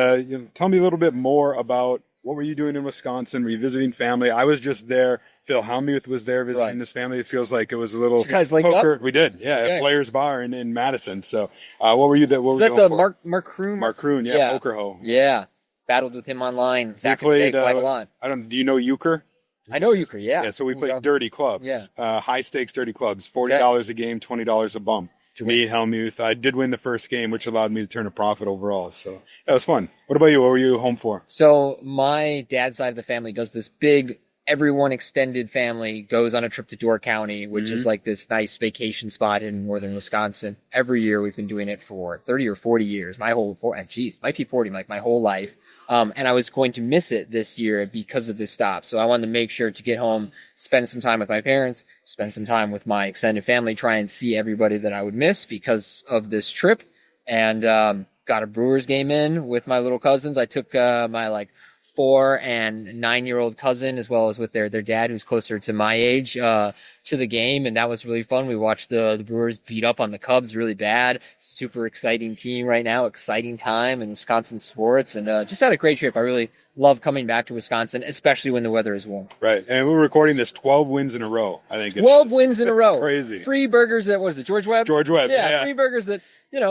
tell me a little bit more about what were you doing in Wisconsin? Were you visiting family? I was just there. Phil Hellmuth was there visiting his family. It feels like it was a little poker. Up? We did, at Players Bar in Madison. So what were you there? What was that the Mark Kroon? Mark Kroon, Poker Ho. Yeah, battled with him online back in the day quite a lot. Do you know Euchre? I know Euchre, yeah. Yeah, so we played dirty clubs. Yeah. High stakes dirty clubs. $40 a game, $20 a bump. Me, Hellmuth. I did win the first game, which allowed me to turn a profit overall. So that was fun. What about you? What were you home for? So my dad's side of the family does this big, everyone extended family goes on a trip to Door County, which is like this nice vacation spot in northern Wisconsin. Every year we've been doing it for 30 or 40 years. Might be 40, like my whole life. And I was going to miss it this year because of this stop. So I wanted to make sure to get home, spend some time with my parents, spend some time with my extended family, try and see everybody that I would miss because of this trip. And, got a Brewers game in with my little cousins. I took, my 4 and 9-year-old cousin, as well as with their dad, who's closer to my age, to the game. And that was really fun. We watched the Brewers beat up on the Cubs really bad. Super exciting team right now. Exciting time in Wisconsin sports, and just had a great trip. I really love coming back to Wisconsin, especially when the weather is warm. Right. And we're recording this 12 wins in a row, I think. 12 wins in a row. Crazy. Free burgers at, what is it, George Webb? George Webb. Yeah. Free burgers that,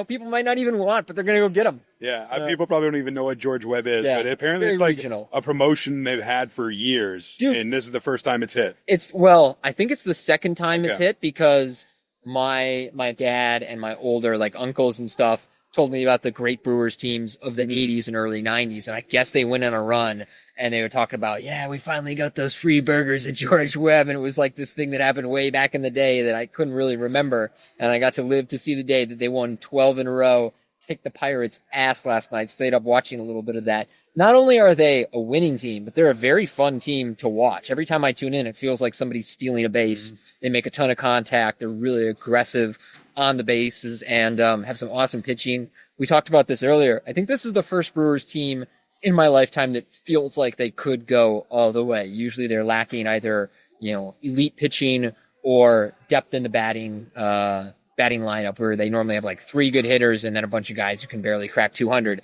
people might not even want, but they're going to go get them. Yeah, people probably don't even know what George Webb is, but apparently it's like regional. A promotion they've had for years, and this is the first time it's hit. I think it's the second time it's hit because my dad and my older uncles and stuff told me about the great Brewers teams of the 80s and early 90s, and I guess they went on a run, and they were talking about, we finally got those free burgers at George Webb, and it was like this thing that happened way back in the day that I couldn't really remember, and I got to live to see the day that they won 12 in a row, kicked the Pirates' ass last night, stayed up watching a little bit of that. Not only are they a winning team, but they're a very fun team to watch. Every time I tune in, it feels like somebody's stealing a base. They make a ton of contact. They're really aggressive on the bases and have some awesome pitching. We talked about this earlier. I think this is the first Brewers team in my lifetime that feels like they could go all the way. Usually they're lacking either, elite pitching or depth in the batting lineup, where they normally have 3 good hitters and then a bunch of guys who can barely crack 200.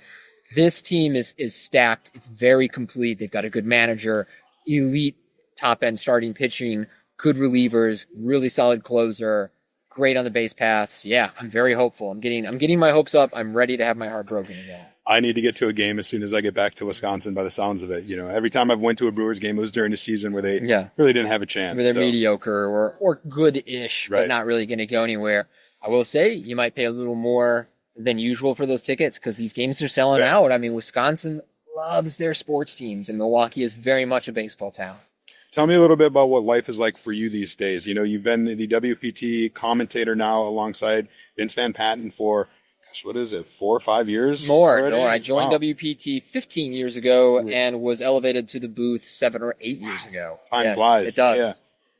This team is stacked. It's very complete. They've got a good manager, elite top end starting pitching, good relievers, really solid closer, great on the base paths. Yeah, I'm very hopeful. I'm getting my hopes up. I'm ready to have my heart broken again. I need to get to a game as soon as I get back to Wisconsin by the sounds of it. Every time I've went to a Brewers game, it was during the season where they really didn't have a chance. Where they're mediocre or good-ish, but not really going to go anywhere. I will say you might pay a little more than usual for those tickets because these games are selling out. I mean, Wisconsin loves their sports teams, and Milwaukee is very much a baseball town. Tell me a little bit about what life is like for you these days. You've been the WPT commentator now alongside Vince Van Patten for, 4 or 5 years? More. I joined WPT 15 years ago and was elevated to the booth 7 or 8 years ago. Time flies. It does.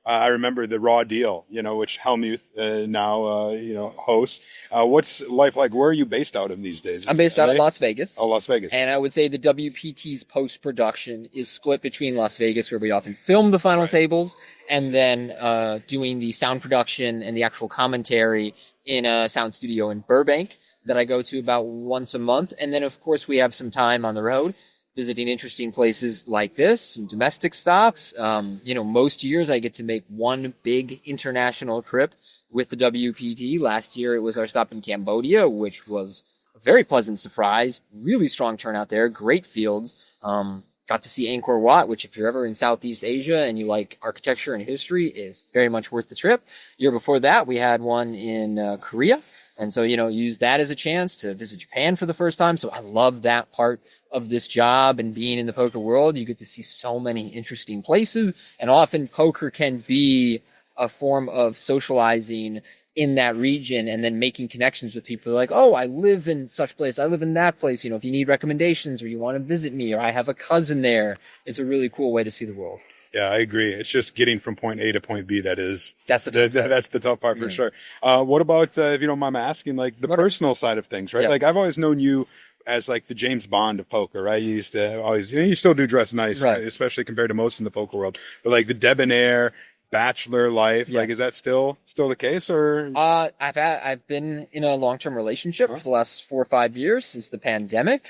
I remember the Raw Deal, which Helmuth now hosts. What's life like? Where are you based out of these days? I'm based out of Las Vegas. Oh, Las Vegas. And I would say the WPT's post-production is split between Las Vegas, where we often film the final tables, and then doing the sound production and the actual commentary in a sound studio in Burbank that I go to about once a month. And then, of course, we have some time on the road, visiting interesting places like this, some domestic stops. Most years I get to make one big international trip with the WPT. Last year it was our stop in Cambodia, which was a very pleasant surprise. Really strong turnout there. Great fields. Got to see Angkor Wat, which if you're ever in Southeast Asia and you like architecture and history is very much worth the trip. Year before that we had one in Korea. And so, use that as a chance to visit Japan for the first time. So I love that part of this job and being in the poker world. You get to see so many interesting places, and often poker can be a form of socializing in that region and then making connections with people like, oh, I live in such place. I live in that place. If you need recommendations or you want to visit me or I have a cousin there, it's a really cool way to see the world. Yeah, I agree. It's just getting from point A to point B that's the tough part for sure. What about, if you don't mind me asking, like the personal side of things, right? Yeah. Like I've always known you as like the James Bond of poker, right? You used to always, you still do dress nice, right, especially compared to most in the poker world. But like the debonair bachelor life, like is that still the case, or? I've been in a long-term relationship for the last 4 or 5 years since the pandemic.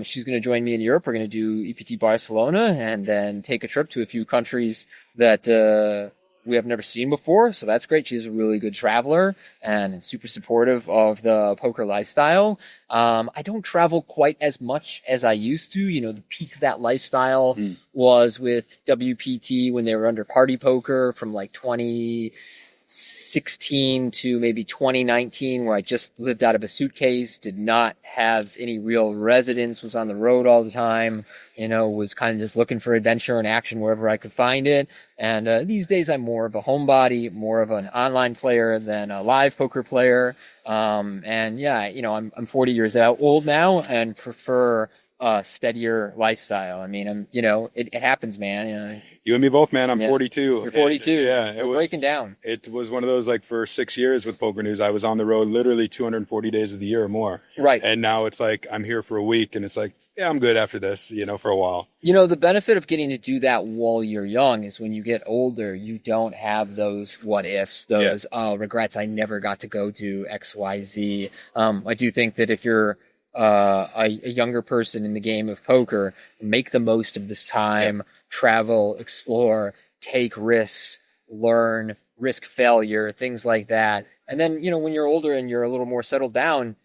She's going to join me in Europe. We're going to do EPT Barcelona and then take a trip to a few countries that we have never seen before. So that's great. She's a really good traveler and super supportive of the poker lifestyle. I don't travel quite as much as I used to. The peak of that lifestyle was with WPT when they were under Party Poker from like 2016 to maybe 2019, where I just lived out of a suitcase, did not have any real residence, was on the road all the time, was kind of just looking for adventure and action wherever I could find it. And these days I'm more of a homebody, more of an online player than a live poker player. I'm 40 years old now and prefer a steadier lifestyle. I mean, it happens, man. You and me both, man. I'm 42. You're 42. We're breaking down. It was one of those, like, for 6 years with PokerNews, I was on the road literally 240 days of the year or more. Right. And now it's like, I'm here for a week and it's like, yeah, I'm good after this, for a while. The benefit of getting to do that while you're young is when you get older, you don't have those what ifs, those, regrets. I never got to go to XYZ. I do think that if you're a younger person in the game of poker, make the most of this time, travel, explore, take risks, learn, risk failure, things like that. And then, when you're older and you're a little more settled down,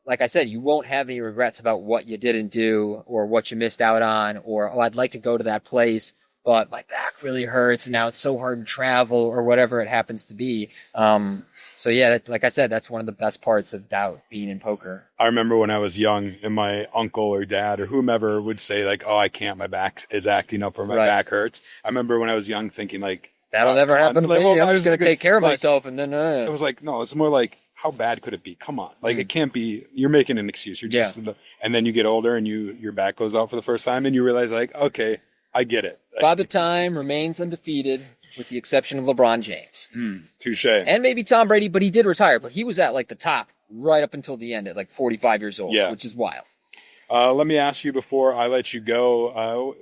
like I said, you won't have any regrets about what you didn't do or what you missed out on, or, oh, I'd like to go to that place, but my back really hurts and now it's so hard to travel, or whatever it happens to be. So yeah, like I said, that's one of the best parts about being in poker. I remember when I was young and my uncle or dad or whomever would say like, oh, I can't, my back is acting up or my back hurts. I remember when I was young thinking like, that'll never happen to me. I'm just going to take care of myself. And then, it was like, no, it's more like, how bad could it be? Come on. Like it can't be, you're making an excuse. You're just, and then you get older and your back goes out for the first time and you realize like, okay, I get it. Father Time remains undefeated, with the exception of LeBron James. Touche. And maybe Tom Brady, but he did retire. But he was at like the top right up until the end at like 45 years old, which is wild. Let me ask you before I let you go,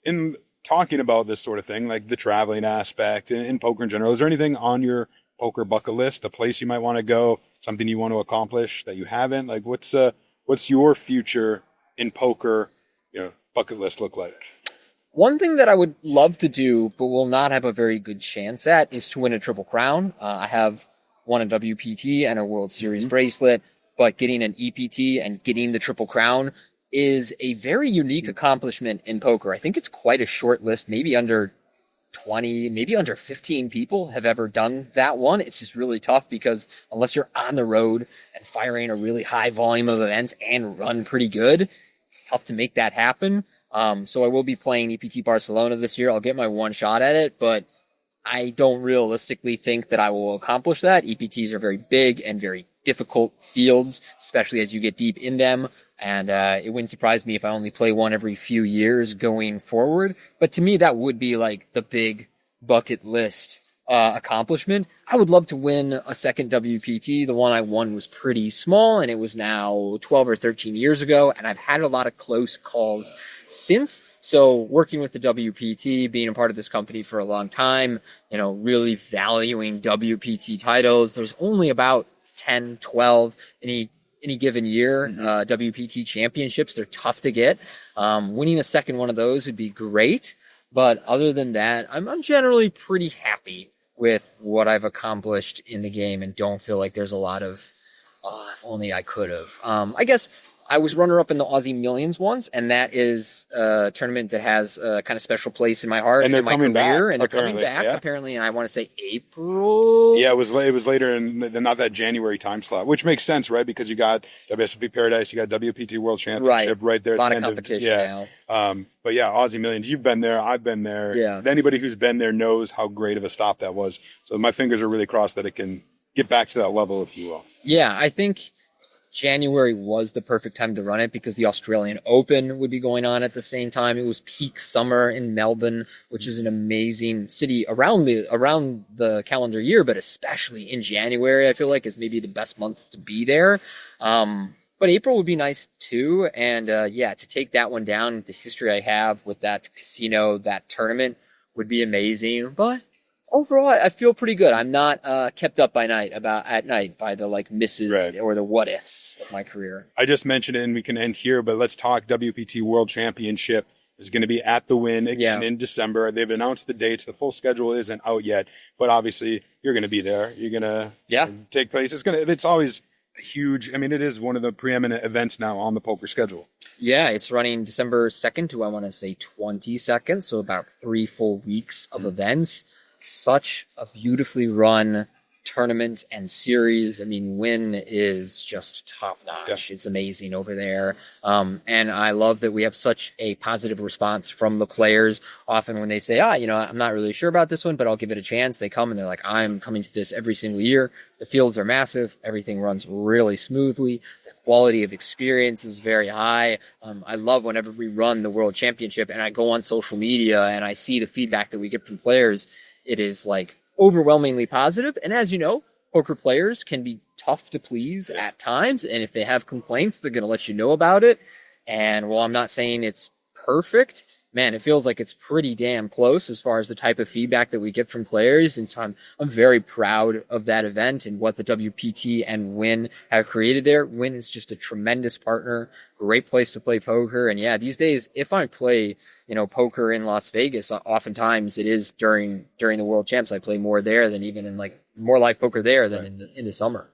in talking about this sort of thing, like the traveling aspect in poker in general, is there anything on your poker bucket list, a place you might want to go, something you want to accomplish that you haven't? Like what's your future in poker, bucket list look like? One thing that I would love to do, but will not have a very good chance at, is to win a Triple Crown. I have won a WPT and a World Series bracelet, but getting an EPT and getting the Triple Crown is a very unique accomplishment in poker. I think it's quite a short list, maybe under 20, maybe under 15 people have ever done that one. It's just really tough because unless you're on the road and firing a really high volume of events and run pretty good, it's tough to make that happen. So I will be playing EPT Barcelona this year. I'll get my one shot at it, but I don't realistically think that I will accomplish that. EPTs are very big and very difficult fields, especially as you get deep in them. And it wouldn't surprise me if I only play one every few years going forward. But to me, that would be like the big bucket list accomplishment. I would love to win a second WPT. The one I won was pretty small, and it was now 12 or 13 years ago, and I've had a lot of close calls since. So working with the WPT, being a part of this company for a long time, really valuing WPT titles. There's only about 10, 12 any given year. WPT championships, they're tough to get. Winning a second one of those would be great. But other than that, I'm generally pretty happy with what I've accomplished in the game and don't feel like there's a lot of, if only I could have. I guess I was runner-up in the Aussie Millions once, and that is a tournament that has a kind of special place in my heart and in my career. And they're coming back, apparently, and I want to say April. Yeah, it was later in not that January time slot, which makes sense, right? Because you got WSOP Paradise, you got WPT World Championship right there. A lot of competition now. But yeah, Aussie Millions, you've been there, I've been there. Yeah. Anybody who's been there knows how great of a stop that was. So my fingers are really crossed that it can get back to that level, if you will. Yeah, I think January was the perfect time to run it because the Australian Open would be going on at the same time. It was peak summer in Melbourne, which is an amazing city around the calendar year, but especially in January, I feel like is maybe the best month to be there. But April would be nice too. And to take that one down, the history I have with that casino, that tournament would be amazing. But overall, I feel pretty good. I'm not kept up at night by the misses or the what ifs of my career. I just mentioned it and we can end here, but let's talk WPT World Championship is going to be at the Wynn again in December. They've announced the dates. The full schedule isn't out yet, but obviously you're going to be there. You're going to take place. It's always huge. I mean, it is one of the preeminent events now on the poker schedule. Yeah, it's running December 2nd to, I want to say, 22nd. So about 3 full weeks of events. Such a beautifully run tournament and series. I mean, Wynn is just top notch. Yeah. It's amazing over there. And I love that we have such a positive response from the players. Often when they say, I'm not really sure about this one, but I'll give it a chance. They come and they're like, I'm coming to this every single year. The fields are massive. Everything runs really smoothly. The quality of experience is very high. I love whenever we run the World Championship and I go on social media and I see the feedback that we get from players. It is overwhelmingly positive. And as you know, poker players can be tough to please at times. And if they have complaints, they're going to let you know about it. And while I'm not saying it's perfect, man, it feels like it's pretty damn close as far as the type of feedback that we get from players. And so I'm very proud of that event and what the WPT and Wynn have created there. Wynn is just a tremendous partner, great place to play poker. And yeah, these days, if I play poker in Las Vegas, oftentimes it is during the World Champs. I play more there than even in more live poker there than in the summer.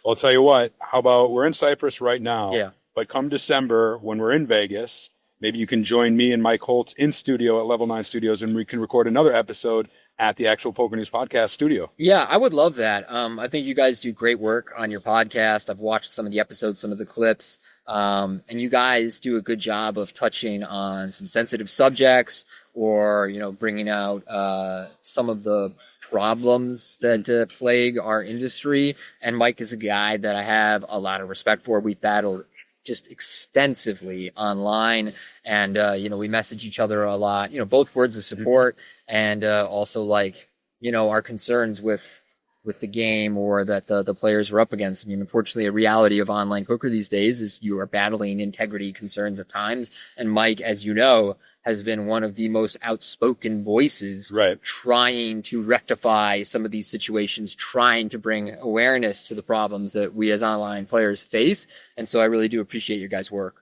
Well, I'll tell you what, how about we're in Cyprus right now, but come December when we're in Vegas, maybe you can join me and Mike Holtz in studio at Level 9 Studios and we can record another episode at the actual Poker News podcast studio. Yeah, I would love that. I think you guys do great work on your podcast. I've watched some of the episodes, some of the clips. And you guys do a good job of touching on some sensitive subjects or, bringing out some of the problems that plague our industry. And Mike is a guy that I have a lot of respect for. We've battled just extensively online and, we message each other a lot, both words of support and also our concerns with the game or that the players are up against. I mean, unfortunately, a reality of online poker these days is you are battling integrity concerns at times. And Mike, as you know, has been one of the most outspoken voices trying to rectify some of these situations, trying to bring awareness to the problems that we as online players face. And so I really do appreciate your guys' work.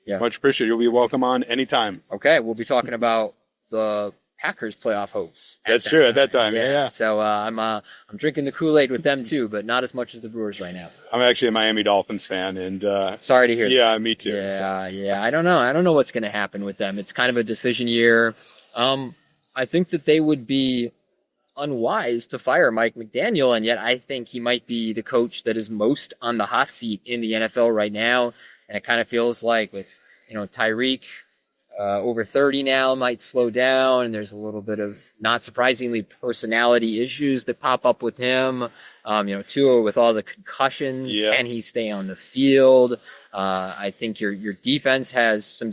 Yeah. Much appreciated. You'll be welcome on anytime. Okay. We'll be talking about the Packers playoff hopes. That's true at that time. Yeah. So I'm drinking the Kool-Aid with them too, but not as much as the Brewers right now. I'm actually a Miami Dolphins fan, and sorry to hear that. Yeah, me too. Yeah. I don't know what's going to happen with them. It's kind of a decision year. I think that they would be unwise to fire Mike McDaniel, and yet I think he might be the coach that is most on the hot seat in the NFL right now. And it kind of feels like with Tyreek. Over 30 now, might slow down, and there's a little bit of, not surprisingly, personality issues that pop up with him. Tua with all the concussions, can he stay on the field? I think your defense has some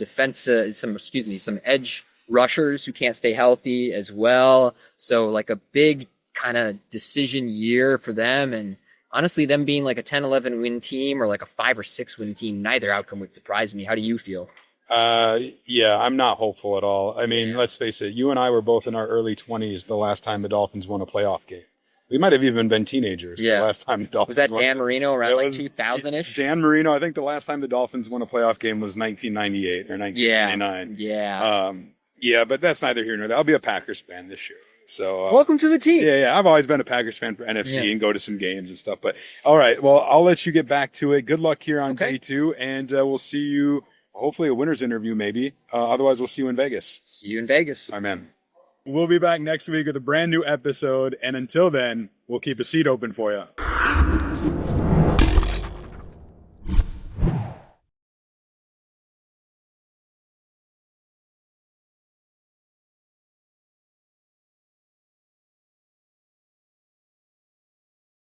edge rushers who can't stay healthy as well. So like a big kind of decision year for them. And honestly, them being like a 10-11 win team or like a 5 or 6 win team, neither outcome would surprise me. How do you feel? Yeah, I'm not hopeful at all. I mean, let's face it. You and I were both in our early 20s the last time the Dolphins won a playoff game. We might have even been teenagers the last time the Dolphins was that won. Dan Marino around like 2000-ish? Dan Marino, I think the last time the Dolphins won a playoff game was 1998 or 1999. Yeah, but that's neither here nor there. I'll be a Packers fan this year. So welcome to the team. Yeah. I've always been a Packers fan for NFC and go to some games and stuff. But all right, well, I'll let you get back to it. Good luck here on day 2, and we'll see you. Hopefully, a winner's interview, maybe. Otherwise, we'll see you in Vegas. See you in Vegas. All right, man. We'll be back next week with a brand new episode, and until then, we'll keep a seat open for you.